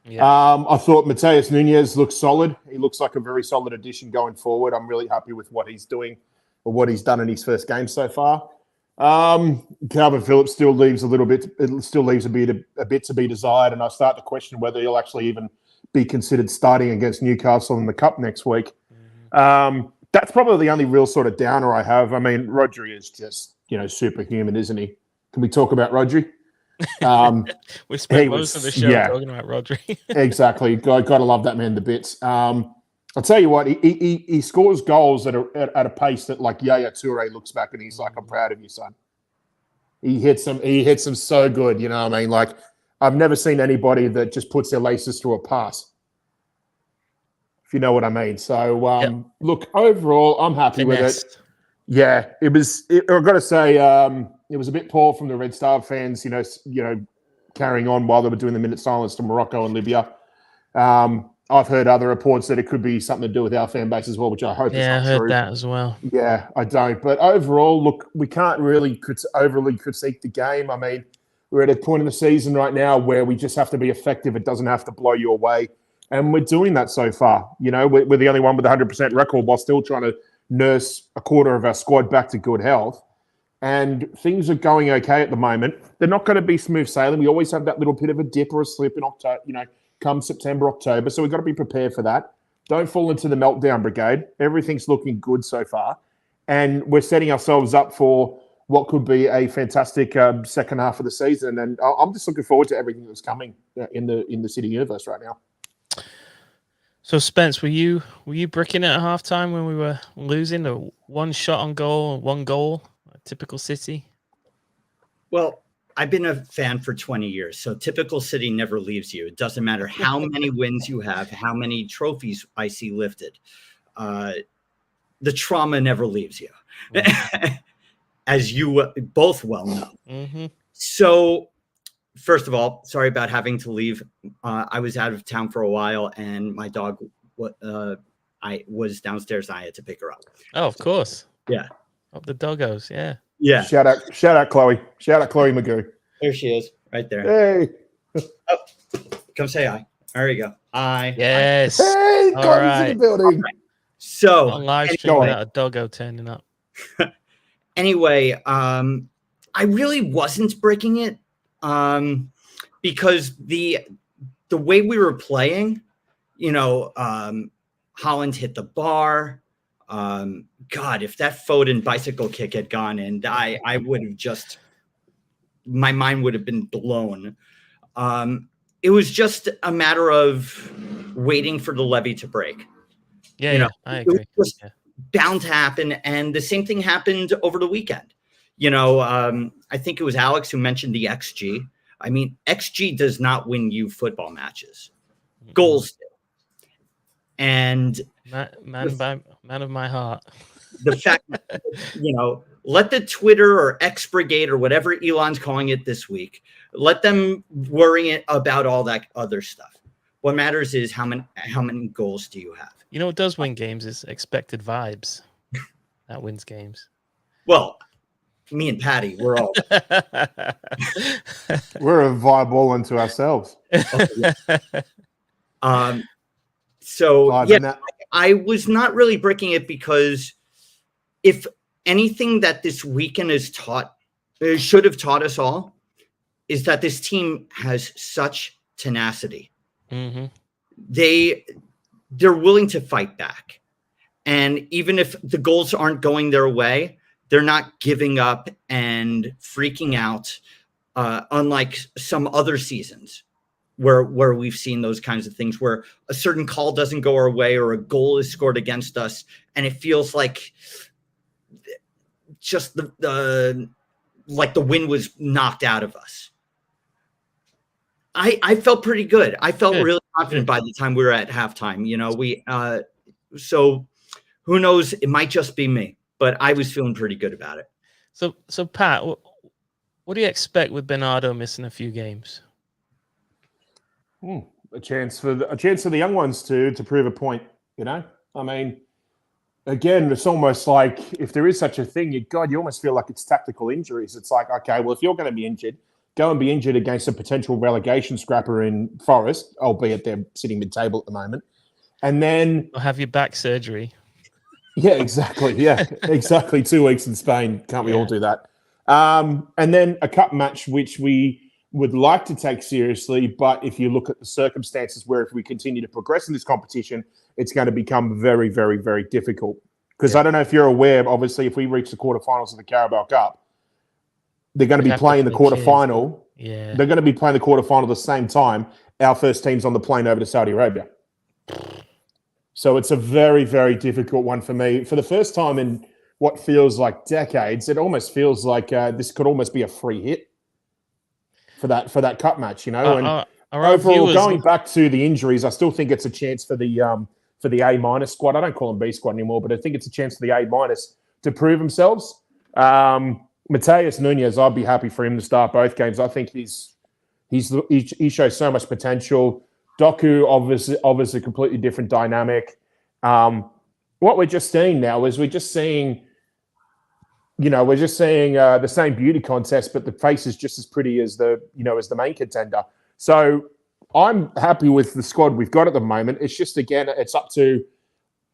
Yeah. I thought Mateus Nunez looks solid. He looks like a very solid addition going forward. I'm really happy with what he's doing or what he's done in his first game so far. Calvin Phillips still leaves a bit to be desired, and I start to question whether he'll actually even be considered starting against Newcastle in the Cup next week. That's probably the only real sort of downer I have. I mean, Rodri is just, superhuman, isn't he? Can we talk about Rodri? We spent most of the show talking about Rodri. Exactly. Gotta love that man to bits. I'll tell you what, he scores goals at a pace that like Yaya Toure looks back and he's like, I'm proud of you, son. He hits them so good, you know what I mean? Like, I've never seen anybody that just puts their laces through a pass. If you know what I mean. So, look, overall, I'm happy with it. Yeah, I've got to say, it was a bit poor from the Red Star fans, carrying on while they were doing the minute silence to Morocco and Libya. I've heard other reports that it could be something to do with our fan base as well, which I hope is not true. Yeah, I heard that as well. Yeah, I don't. But overall, look, we can't really overly critique the game. I mean, We're at a point in the season right now where we just have to be effective. It doesn't have to blow you away. And we're doing that so far. You know, we're the only one with a 100% record while still trying to nurse a quarter of our squad back to good health. And things are going okay at the moment. They're not going to be smooth sailing. We always have that little bit of a dip or a slip in October, you know, come September, October. So we've got to be prepared for that. Don't fall into the meltdown brigade. Everything's looking good so far. And we're setting ourselves up for what could be a fantastic second half of the season. And I'm just looking forward to everything that's coming in the City universe right now. So Spence, were you bricking it at halftime when we were losing? A one shot on goal, one goal, a typical City? Well, I've been a fan for 20 years, so typical City never leaves you. It doesn't matter how many wins you have, how many trophies I see lifted. The trauma never leaves you, as you both well know. Mm-hmm. So, first of all, sorry about having to leave. I was out of town for a while, and my dog I was downstairs, and I had to pick her up. Oh, of course. Yeah. Up the doggos, yeah. Yeah. Shout out Chloe. Shout out Chloe Magoo. There she is, right there. Hey. Oh, come say hi. There you go. Hi. Yes. Hey, All Chloe's right. in the building. So on live stream without a doggo turning up. Anyway, I really wasn't breaking it because the way we were playing, you know, Holland hit the bar. God, if that Foden bicycle kick had gone in, I would have just, my mind would have been blown. It was just a matter of waiting for the levee to break. Yeah, you know, I agree. It was just bound to happen. And the same thing happened over the weekend. You know, I think it was Alex who mentioned the XG. I mean, XG does not win you football matches. Goals do. And man of my heart. The fact that, you know, let the Twitter or X Brigade or whatever Elon's calling it this week, let them worry about all that other stuff. What matters is how many goals do you have? You know what does win games is expected vibes. That wins games. Well, me and Patty, we're all we're a vibe all into ourselves. So yeah, I was not really breaking it because if anything that this weekend has should have taught us all is that this team has such tenacity. Mm-hmm. They're willing to fight back. And even if the goals aren't going their way, they're not giving up and freaking out, unlike some other seasons where we've seen those kinds of things where a certain call doesn't go our way or a goal is scored against us. And it feels like just like the wind was knocked out of us. I felt pretty good. I felt really confident by the time we were at halftime. You know, so who knows? It might just be me, but I was feeling pretty good about it. So Pat, what do you expect with Bernardo missing a few games? A chance for the young ones to prove a point. You know, I mean, again, it's almost like if there is such a thing, you almost feel like it's tactical injuries. It's like, okay, well, if you're going to be injured, go and be injured against a potential relegation scrapper in Forest, albeit they're sitting mid-table at the moment. And then... Or have your back surgery. Yeah, exactly. Yeah, exactly. 2 weeks in Spain. Can't we all do that? And then a cup match, which we would like to take seriously, but if you look at the circumstances where if we continue to progress in this competition, it's going to become very, very, very difficult. Because I don't know if you're aware, obviously, if we reach the quarterfinals of the Carabao Cup, they're going to be playing the quarterfinal. Yeah. They're going to be playing the quarterfinal at the same time. Our first team's on the plane over to Saudi Arabia. So it's a very, very difficult one for me. For the first time in what feels like decades, it almost feels like this could almost be a free hit for that cup match, you know. And overall, going back to the injuries, I still think it's a chance for the A- squad. I don't call them B squad anymore, but I think it's a chance for the A- to prove themselves. Alvarez and Nunez, I'd be happy for him to start both games. I think he shows so much potential. Doku, obviously a completely different dynamic. What we're just seeing now is we're just seeing we're just seeing the same beauty contest, but the face is just as pretty as the main contender. So I'm happy with the squad we've got at the moment. It's just, again, it's up to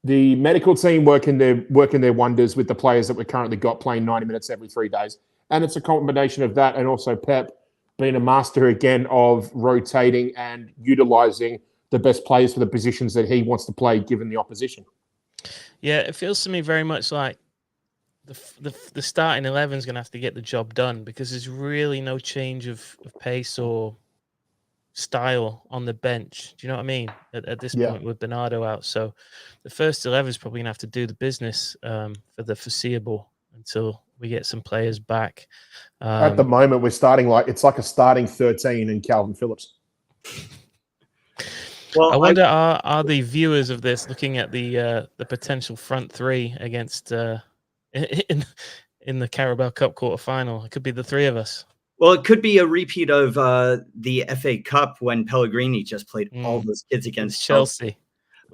the medical team working their wonders with the players that we've currently got playing 90 minutes every 3 days. And it's a combination of that and also Pep being a master again of rotating and utilizing the best players for the positions that he wants to play given the opposition. Yeah, it feels to me very much like the starting 11 is going to have to get the job done because there's really no change of pace or style on the bench. Do you know what I mean? At this point with Bernardo out. So the first 11 is probably going to have to do the business for the foreseeable until we get some players back. At the moment, we're starting it's like a starting 13 in Calvin Phillips. Well, I wonder are the viewers of this looking at the potential front three against in the Carabao Cup quarterfinal? It could be the three of us. Well, it could be a repeat of the FA Cup when Pellegrini just played all those kids against Chelsea.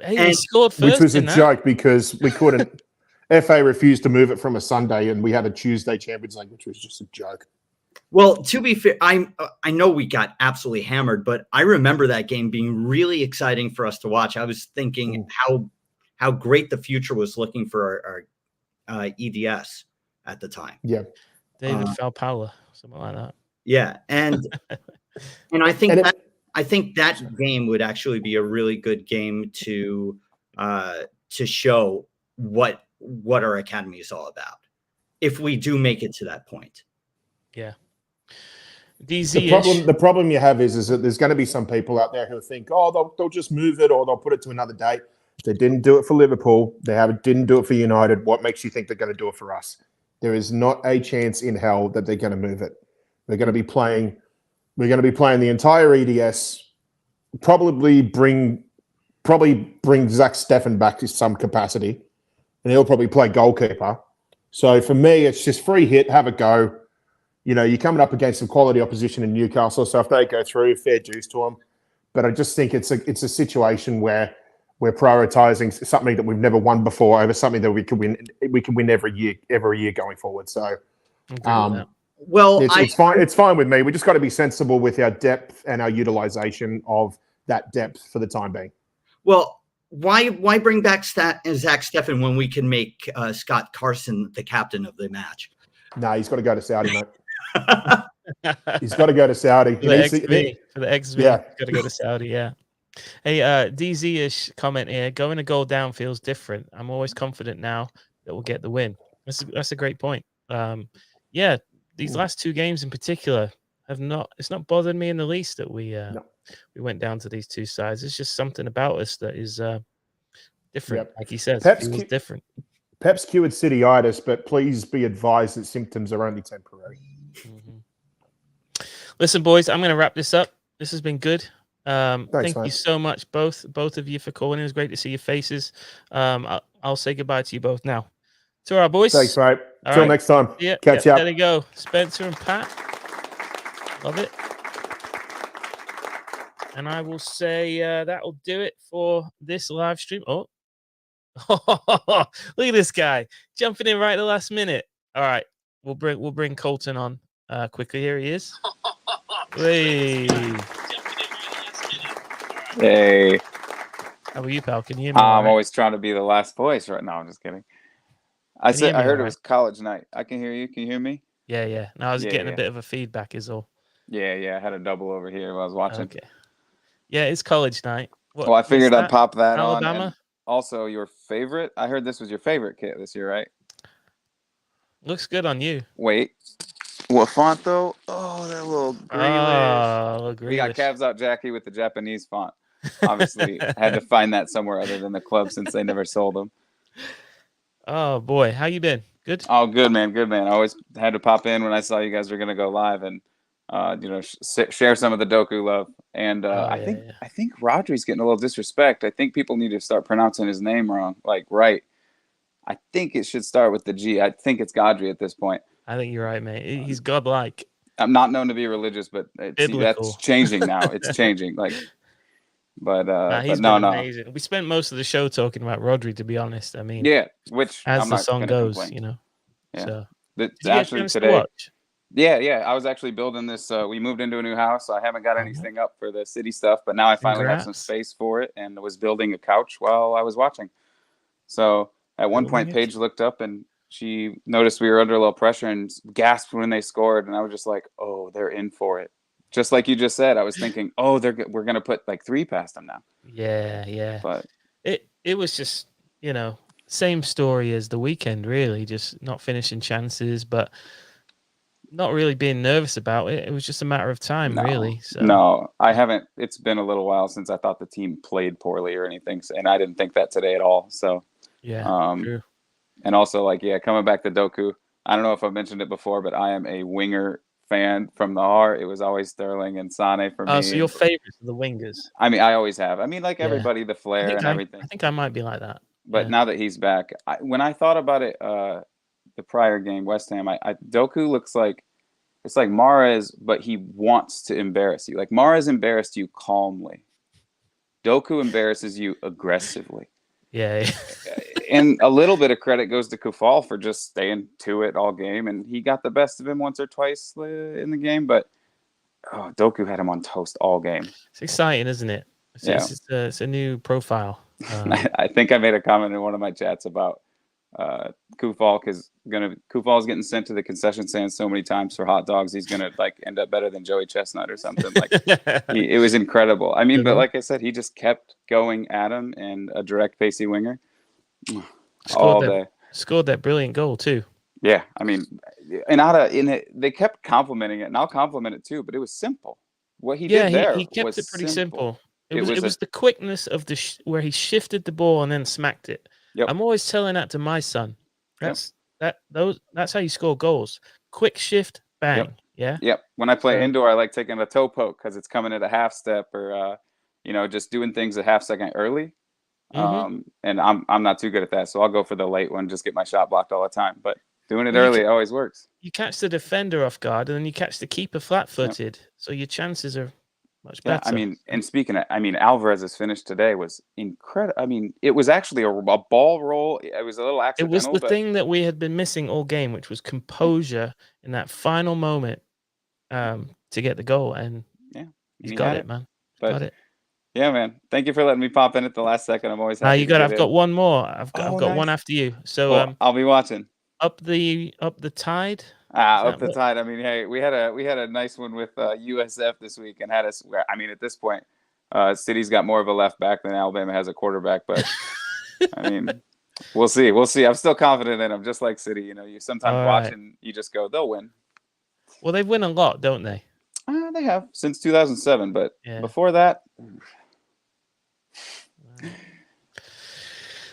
Hey, he scored first, which was a joke because we couldn't. FA refused to move it from a Sunday, and we had a Tuesday Champions League, which was just a joke. Well, to be fair, I know we got absolutely hammered, but I remember that game being really exciting for us to watch. I was thinking how great the future was looking for our EDS at the time. Yeah, David Falpala, something like that. Yeah, and I think that game would actually be a really good game to show what our academy is all about if we do make it to that point. Yeah. DZ the problem you have is that there's going to be some people out there who think, they'll just move it or they'll put it to another date. If they didn't do it for Liverpool, didn't do it for United. What makes you think they're going to do it for us? There is not a chance in hell that they're going to move it. We're going to be playing the entire EDS. Probably bring Zach Steffen back to some capacity, and he'll probably play goalkeeper. So for me, it's just free hit, have a go. You're coming up against some quality opposition in Newcastle, so if they go through, fair dues to them. But I just think it's a situation where we're prioritizing something that we've never won before over something that we can win every year going forward. So, it's fine. It's fine with me. We just got to be sensible with our depth and our utilization of that depth for the time being. Well, why bring back Zach Steffen when we can make Scott Carson the captain of the match? No, he's got to go to Saudi, mate. He's got to go to Saudi. For the XV. Yeah. Got to go to Saudi, yeah. Hey, DZ-ish comment here. Going a goal down feels different. I'm always confident now that we'll get the win. That's a great point. Yeah, these last two games in particular it's not bothered me in the least that we went down to these two sides. It's just something about us that is different. Like he says, it feels different. Pep's cured cityitis, but please be advised that symptoms are only temporary. Mm-hmm. Listen, boys, I'm going to wrap this up. This has been good. Thank you so much, both of you, for calling. It was great to see your faces. I'll say goodbye to you both now. To our boys. Thanks, mate. Till next time. Yeah, Catch you up. There you go. Spencer and Pat. Love it. And I will say that'll do it for this live stream. Oh, look at this guy jumping in right at the last minute. All right, we'll bring Colton on quickly. Here he is. Hey. Hey. How are you, pal? Can you hear me? I'm always trying to be the last voice right now. I'm just kidding. I heard it was college night. I can hear you. Can you hear me? Yeah. No, I was getting a bit of a feedback is all. Yeah. I had a double over here while I was watching. Okay. Yeah, it's college night. Well, I figured I'd pop that on. Alabama? And also, your favorite? I heard this was your favorite kit this year, right? Looks good on you. Wait. What font, though? Oh, that little Grealish. We got Cavs Out Jackie with the Japanese font. Obviously, had to find that somewhere other than the club since they never sold them. Oh, boy. How you been? Good? Oh, good, man. Good, man. I always had to pop in when I saw you guys were going to go live and, share some of the Doku love. And I think Rodri's getting a little disrespect. I think people need to start pronouncing his name wrong, right. I think it should start with the G. I think it's Godri at this point. I think you're right, mate. He's godlike. I'm not known to be religious, but that's changing now. It's changing. He's been amazing. We spent most of the show talking about Rodri, to be honest. I mean, which as the song goes, complain. Yeah. So Did you get a chance to watch? Yeah. I was actually building this. We moved into a new house, so I haven't got anything up for the city stuff, but now I finally have some space for it, and was building a couch while I was watching. So at one point, Paige looked up and she noticed we were under a little pressure and gasped when they scored, and I was just like, "Oh, they're in for it." Just like you just said, I was thinking, "Oh, we're gonna put like 3 past them now." Yeah. But it was just, same story as the weekend, really, just not finishing chances, but not really being nervous about it. It was just a matter of time, really. So. No, I haven't. It's been a little while since I thought the team played poorly or anything, and I didn't think that today at all. So, true. And also, coming back to Doku, I don't know if I've mentioned it before, but I am a winger fan from the heart. It was always Sterling and Sane for me. Oh, so your favorites are the wingers? I mean, I always have. I mean, everybody, the flair and everything. I think I might be like that. But now that he's back, when I thought about it, the prior game, West Ham, Doku looks like it's like Mahrez, but he wants to embarrass you. Like Mahrez embarrassed you calmly. Doku embarrasses you aggressively. Yeah. And a little bit of credit goes to Kufal for just staying to it all game, and he got the best of him once or twice in the game. But Doku had him on toast all game. It's exciting, isn't it? It's a new profile. I think I made a comment in one of my chats about Kufal Kufal's getting sent to the concession stand so many times for hot dogs. He's gonna end up better than Joey Chestnut or something. It was incredible. I mean, but like I said, he just kept going at him, and a direct pacey winger all day. Scored that brilliant goal too. Yeah, I mean, they kept complimenting it, and I'll compliment it too. But it was simple. What he did there, he kept it pretty simple. It was the quickness of where he shifted the ball and then smacked it. Yep. I'm always telling that to my son. That's how you score goals. Quick shift, bang. Yep. Yeah. Yep. When I play indoor, I like taking a toe poke because it's coming at a half step, or just doing things a half second early. And I'm not too good at that, so I'll go for the late one, just get my shot blocked all the time. But doing it early always works. You catch the defender off guard, and then you catch the keeper flat-footed, so your chances are much better. I mean, and speaking of, Alvarez's finish today was incredible. I mean, it was actually a ball roll. It was a little accidental. It was the thing that we had been missing all game, which was composure in that final moment to get the goal. And he's got it, man. Got it. Yeah, man. Thank you for letting me pop in at the last second. I'm always happy. I've got one more. I've got one after you. So I'll be watching. Up the tide. Up the tide. I mean, hey, we had a nice one with USF this week, and had us. I mean, at this point, City's got more of a left back than Alabama has a quarterback. But I mean, we'll see. I'm still confident in them, just like City. You sometimes watch and you just go, they'll win. Well, they win a lot, don't they? They have since 2007, but before that.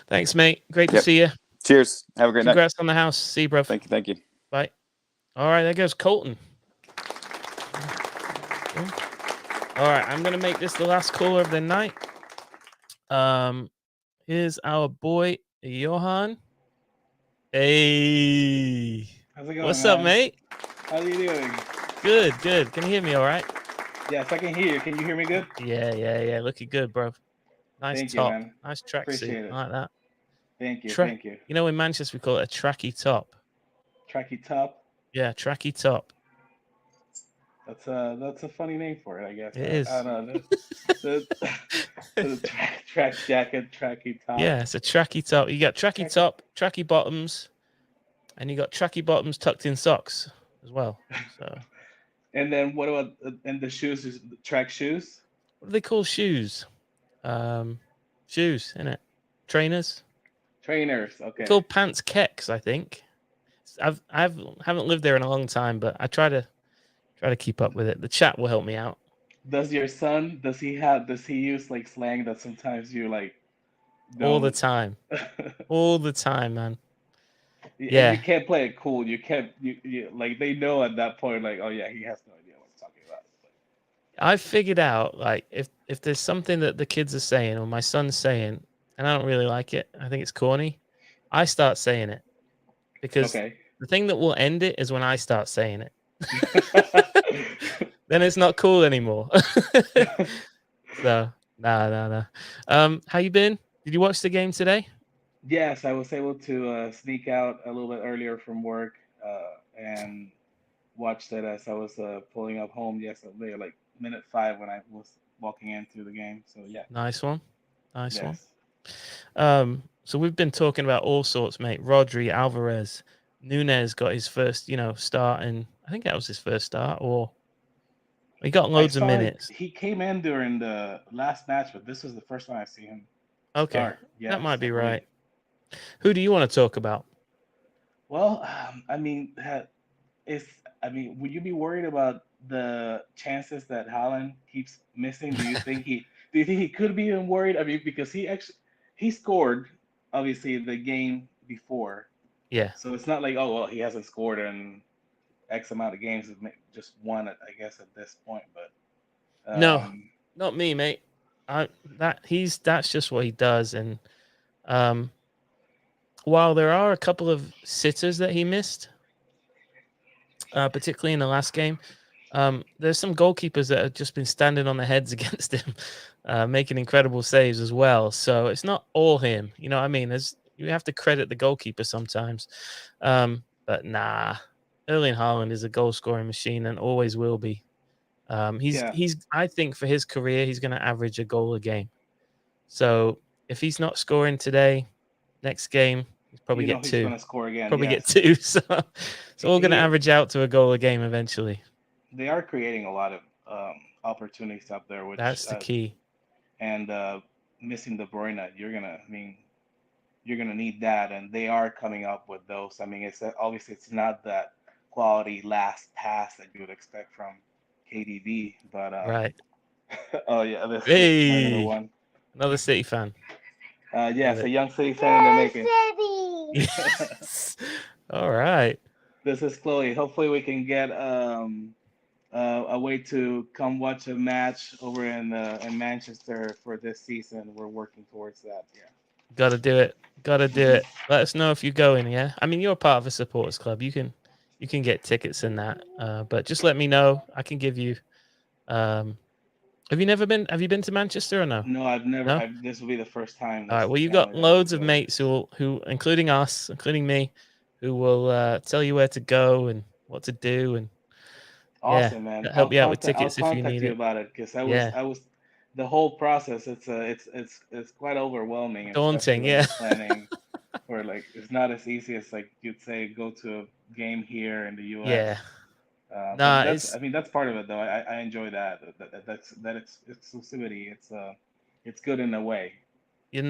Thanks, mate. Great to see you. Cheers. Have a great night. Congrats on the house. See you, bro. Thank you. Bye. All right, there goes Colton. All right, I'm going to make this the last caller of the night. Here's our boy, Johan. Hey. How's it going, What's up, mate? How are you doing? Good. Can you hear me all right? Yes, I can hear you. Can you hear me good? Yeah. Looking good, bro. Nice top. Man. Nice tracksuit. I like that. Thank you. In Manchester, we call it a tracky top. Tracky top? Yeah, tracky top. That's a funny name for it, I guess. It is. I don't know. The track jacket, tracky top. Yeah, it's a tracky top. You got tracky top, tracky bottoms, and you got tracky bottoms tucked in socks as well. So. And then what about the shoes? Is track shoes? What do they call shoes? Shoes, innit? Trainers. Okay. They're called pants kecks, I think. I haven't lived there in a long time, but I try to keep up with it. The chat will help me out. Does your son? Does he use like slang that sometimes you like? All the time, all the time, man. Yeah, you can't play it cool. You can't. You like they know at that point, like, oh yeah, he has no idea what he's talking about. I figured out like if there's something that the kids are saying or my son's saying, and I don't really like it, I think it's corny, I start saying it because the thing that will end it is when I start saying it. Then it's not cool anymore. So no. How you been? Did you watch the game today? Yes, I was able to sneak out a little bit earlier from work. and watched it as I was pulling up home yesterday, like minute 5 when I was walking in through the game. So yeah. Nice one. Nice Yes. one. So we've been talking about all sorts, mate. Rodri, Alvarez, Nunez got his first, start, and I think that was his first start, or he got loads of minutes. He came in during the last match, but this was the first time I see him start. Yes, that might be right. Who do you want to talk about? Well, I mean, would you be worried about the chances that Haaland keeps missing? Do you think he could be even worried? I mean, because he scored obviously the game before. Yeah. So it's not like, oh well, he hasn't scored in X amount of games, just one, I guess, at this point. But no, not me, mate. That's just what he does. And while there are a couple of sitters that he missed, particularly in the last game, there's some goalkeepers that have just been standing on their heads against him, making incredible saves as well. So it's not all him. You know what I mean? You have to credit the goalkeeper sometimes. But nah, Erling Haaland is a goal scoring machine and always will be. He's I think for his career, he's going to average a goal a game. So if he's not scoring today, next game, he's probably get 2. He's going to score again. Probably get 2. So we're going to average out to a goal a game eventually. They are creating a lot of opportunities up there, which that's the key. And missing De Bruyne, you're gonna need that, and they are coming up with those. I mean, obviously it's not that quality last pass that you would expect from KDB, but right. Oh yeah, this hey, is another one. Another City fan. It's a young City fan in the making. Yes. All right. This is Chloe. Hopefully we can get a way to come watch a match over in Manchester for this season. We're working towards that. Yeah. Gotta do it. Let us know if you're going. Yeah. I mean, you're part of a supporters club. You can get tickets and that. But just let me know. I can give you. Have you been to Manchester or no? No, I've never. No? This will be the first time. All right. Well, you've got loads of mates who, including us, including me, who will tell you where to go and what to do and. Awesome, man. Help you out with tickets if you need it. About it because I was the whole process. It's quite overwhelming. Daunting, yeah. Planning, or like it's not as easy as like you'd say go to a game here in the U.S. Yeah. I mean that's part of it though. I enjoy that. It's exclusivity. It's good in a way. You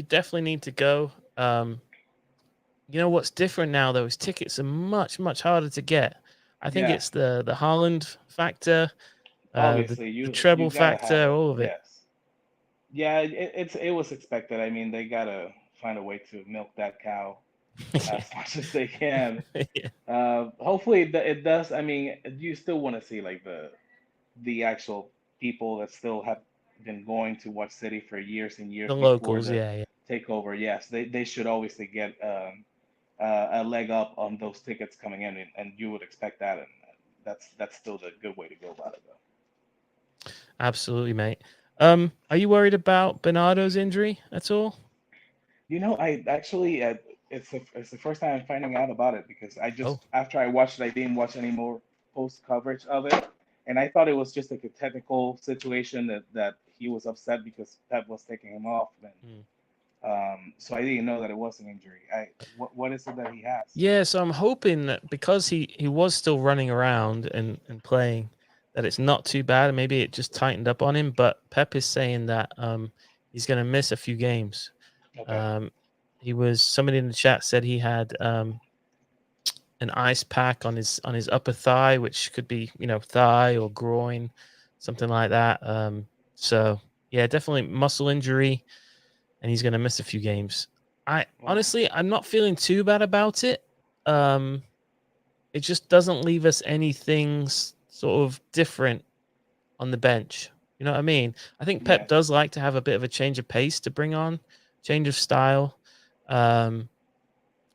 definitely need to go. You know what's different now though is tickets are much harder to get. I think it's the Haaland factor, obviously the treble factor, all of it. Yes. Yeah, it was expected. I mean, they gotta find a way to milk that cow as much as they can. Yeah. Hopefully it does. I mean, you still want to see like the actual people that still have been going to watch City for years and years. The locals, yeah. Takeover, yes. They should obviously get a leg up on those tickets coming in, and you would expect that, and that's still the good way to go about it, though. Absolutely, mate. Are you worried about Bernardo's injury at all? I actually it's the first time I'm finding out about it because I just after I watched it, I didn't watch any more post coverage of it, and I thought it was just like a technical situation that he was upset because Pep was taking him off. And, so I didn't know that it was an injury. What is it that he has? Yeah, so I'm hoping that because he was still running around and playing, that it's not too bad. Maybe it just tightened up on him. But Pep is saying that he's going to miss a few games. Okay. Somebody in the chat said he had an ice pack on his upper thigh, which could be thigh or groin, something like that. So yeah, definitely muscle injury. And he's going to miss a few games. Honestly, I'm not feeling too bad about it. It just doesn't leave us anything sort of different on the bench. You know what I mean? I think Pep does like to have a bit of a change of pace to bring on, change of style. And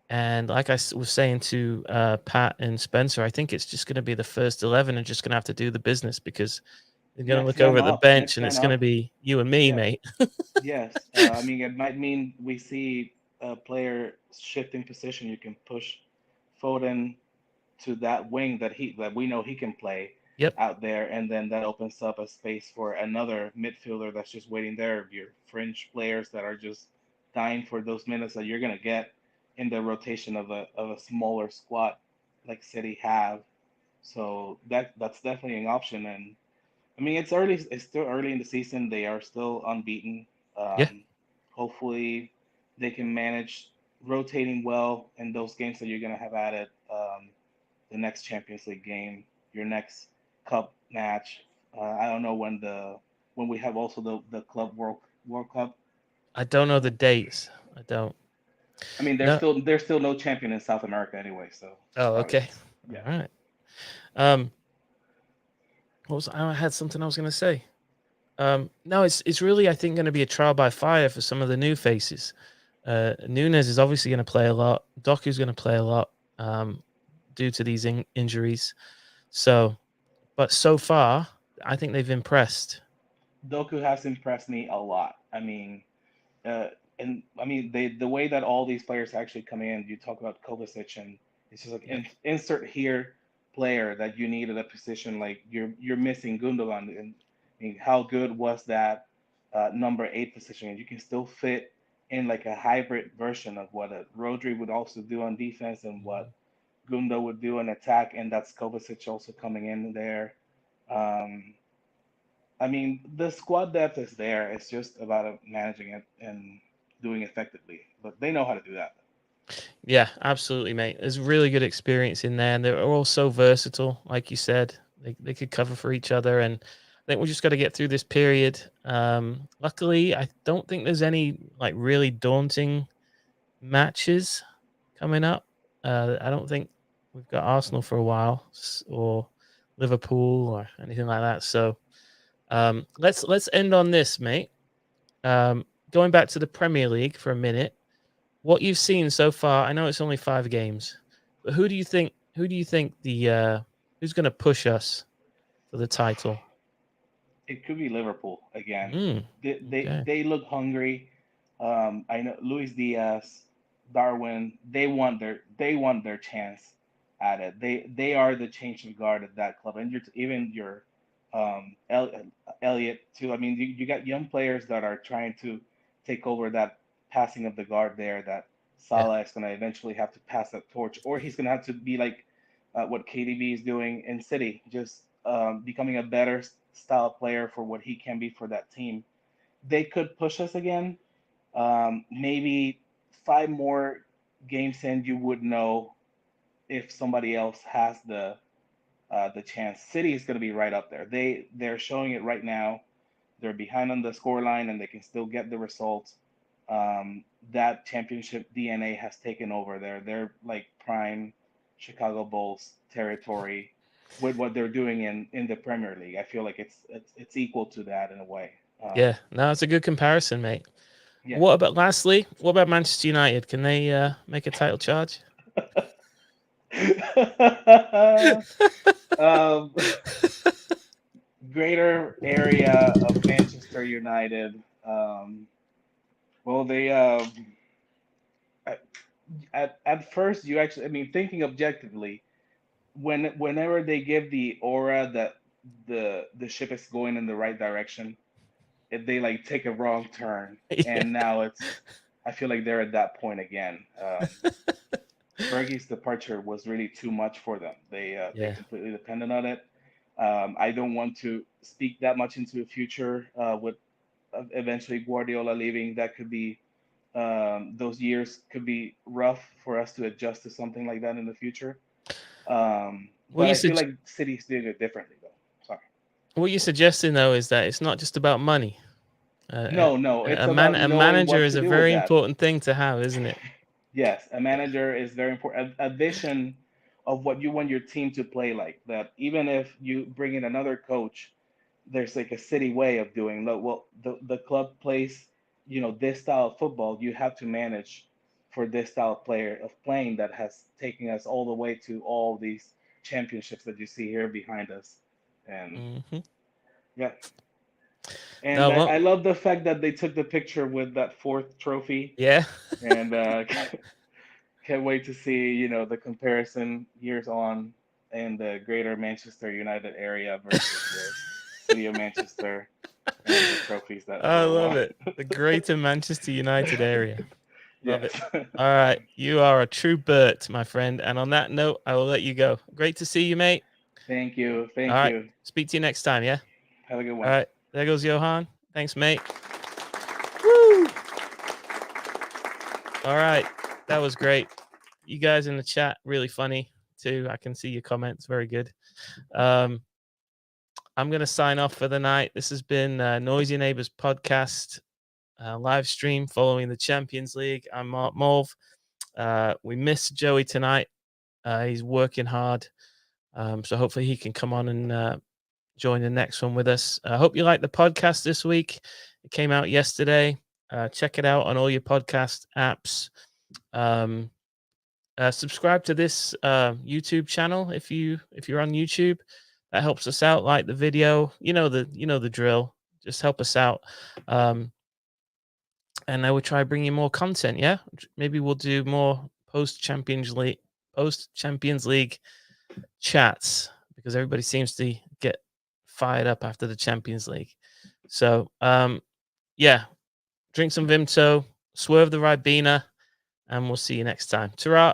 like I was saying to Pat and Spencer, I think it's just going to be the first 11 and just going to have to do the business because they're going to look over at the bench and it's going to be you and me, mate. Yes. I mean, it might mean we see a player shifting position. You can push Foden to that wing that we know he can play out there, and then that opens up a space for another midfielder that's just waiting there. Your fringe players that are just dying for those minutes that you're gonna get in the rotation of a smaller squad like City have. So that's definitely an option. And I mean, it's early. It's still early in the season. They are still unbeaten. Hopefully, they can manage rotating well in those games that you're gonna have added. The next Champions League game, your next cup match. I don't know when we have also the Club World Cup. I don't know the dates. I don't. I mean, there's still no champion in South America anyway. So. Oh, okay. Yeah. All right. I had something I was going to say. No, it's really, I think, going to be a trial by fire for some of the new faces. Nunez is obviously going to play a lot. Doku's going to play a lot due to these injuries. But so far, I think they've impressed. Doku has impressed me a lot. I mean, the way that all these players actually come in. You talk about Kovacic, and it's just like insert here player that you need at a position. Like you're missing Gundogan, and I mean, how good was that number 8 position? And you can still fit in like a hybrid version of what a Rodri would also do on defense and what Gundo would do on attack, and that's Kovacic also coming in there. I mean, the squad depth is there. It's just about managing it and doing it effectively. But they know how to do that. Yeah, absolutely, mate. There's really good experience in there, and they're all so versatile. Like you said, they could cover for each other, and I think we just got to get through this period. Luckily, I don't think there's any like really daunting matches coming up. I don't think we've got Arsenal for a while, or Liverpool, or anything like that. So let's end on this, mate. Going back to the Premier League for a minute. What you've seen so far, I know it's only 5 games, but who do you think the who's going to push us for the title? It could be Liverpool again. They look hungry. I know Luis Diaz, Darwin. They want their chance at it. They are the change of guard at that club, and even your Elliot too. I mean, you got young players that are trying to take over that passing of the guard there. That Salah is going to eventually have to pass that torch, or he's going to have to be like what KDB is doing in City, just becoming a better style player for what he can be for that team. They could push us again. Maybe 5 more games in, you would know if somebody else has the chance. City is going to be right up there. They're showing it right now. They're behind on the scoreline, and they can still get the results. That championship DNA has taken over there. They're like prime Chicago Bulls territory with what they're doing in the Premier League. I feel like it's equal to that in a way. Yeah, no, it's a good comparison, mate. Yeah. What about Manchester United? Can they make a title charge? Greater area of Manchester United. Well, they at first you actually, I mean, thinking objectively, whenever they give the aura that the ship is going in the right direction, if they like take a wrong turn, and now I feel like they're at that point again. Fergie's departure was really too much for them. They completely depended on it. I don't want to speak that much into the future with eventually Guardiola leaving. That could be those years could be rough for us to adjust to something like that in the future. But I feel like City's doing it differently, though. Sorry. What you're suggesting, though, is that it's not just about money. No, it's a about manager is a very important thing to have, isn't it? Yes, a manager is very important. A vision of what you want your team to play like. That even if you bring in another coach, there's like a City way of doing. Well, the club plays, this style of football. You have to manage for this style of playing that has taken us all the way to all these championships that you see here behind us. And yeah. And I love the fact that they took the picture with that 4th trophy. Yeah. And Can't wait to see, the comparison years on in the greater Manchester United area versus the city of Manchester and the trophies that I were love won. it. The greater Manchester United area. Love Yes. it. All right. You are a true Bert, my friend. And on that note, I will let you go. Great to see you, mate. Thank you. All Thank right. you. Speak to you next time, yeah? Have a good All one. right. There goes Johan. Thanks, mate. Woo! All right. That was great. You guys in the chat, really funny too. I can see your comments. Very good. I'm going to sign off for the night. This has been Noisy Neighbors podcast live stream following the Champions League. I'm Mark Mulv. We missed Joey tonight. He's working hard. So hopefully he can come on and join the next one with us. I hope you liked the podcast this week. It came out yesterday. Check it out on all your podcast apps. Subscribe to this YouTube channel if you're on YouTube. That helps us out. Like the video, you know the drill. Just help us out. And I will try bringing more content. Yeah, maybe we'll do more post Champions League chats because everybody seems to get fired up after the Champions League. So yeah, drink some Vimto, swerve the Ribena, and we'll see you next time. Ta-ra.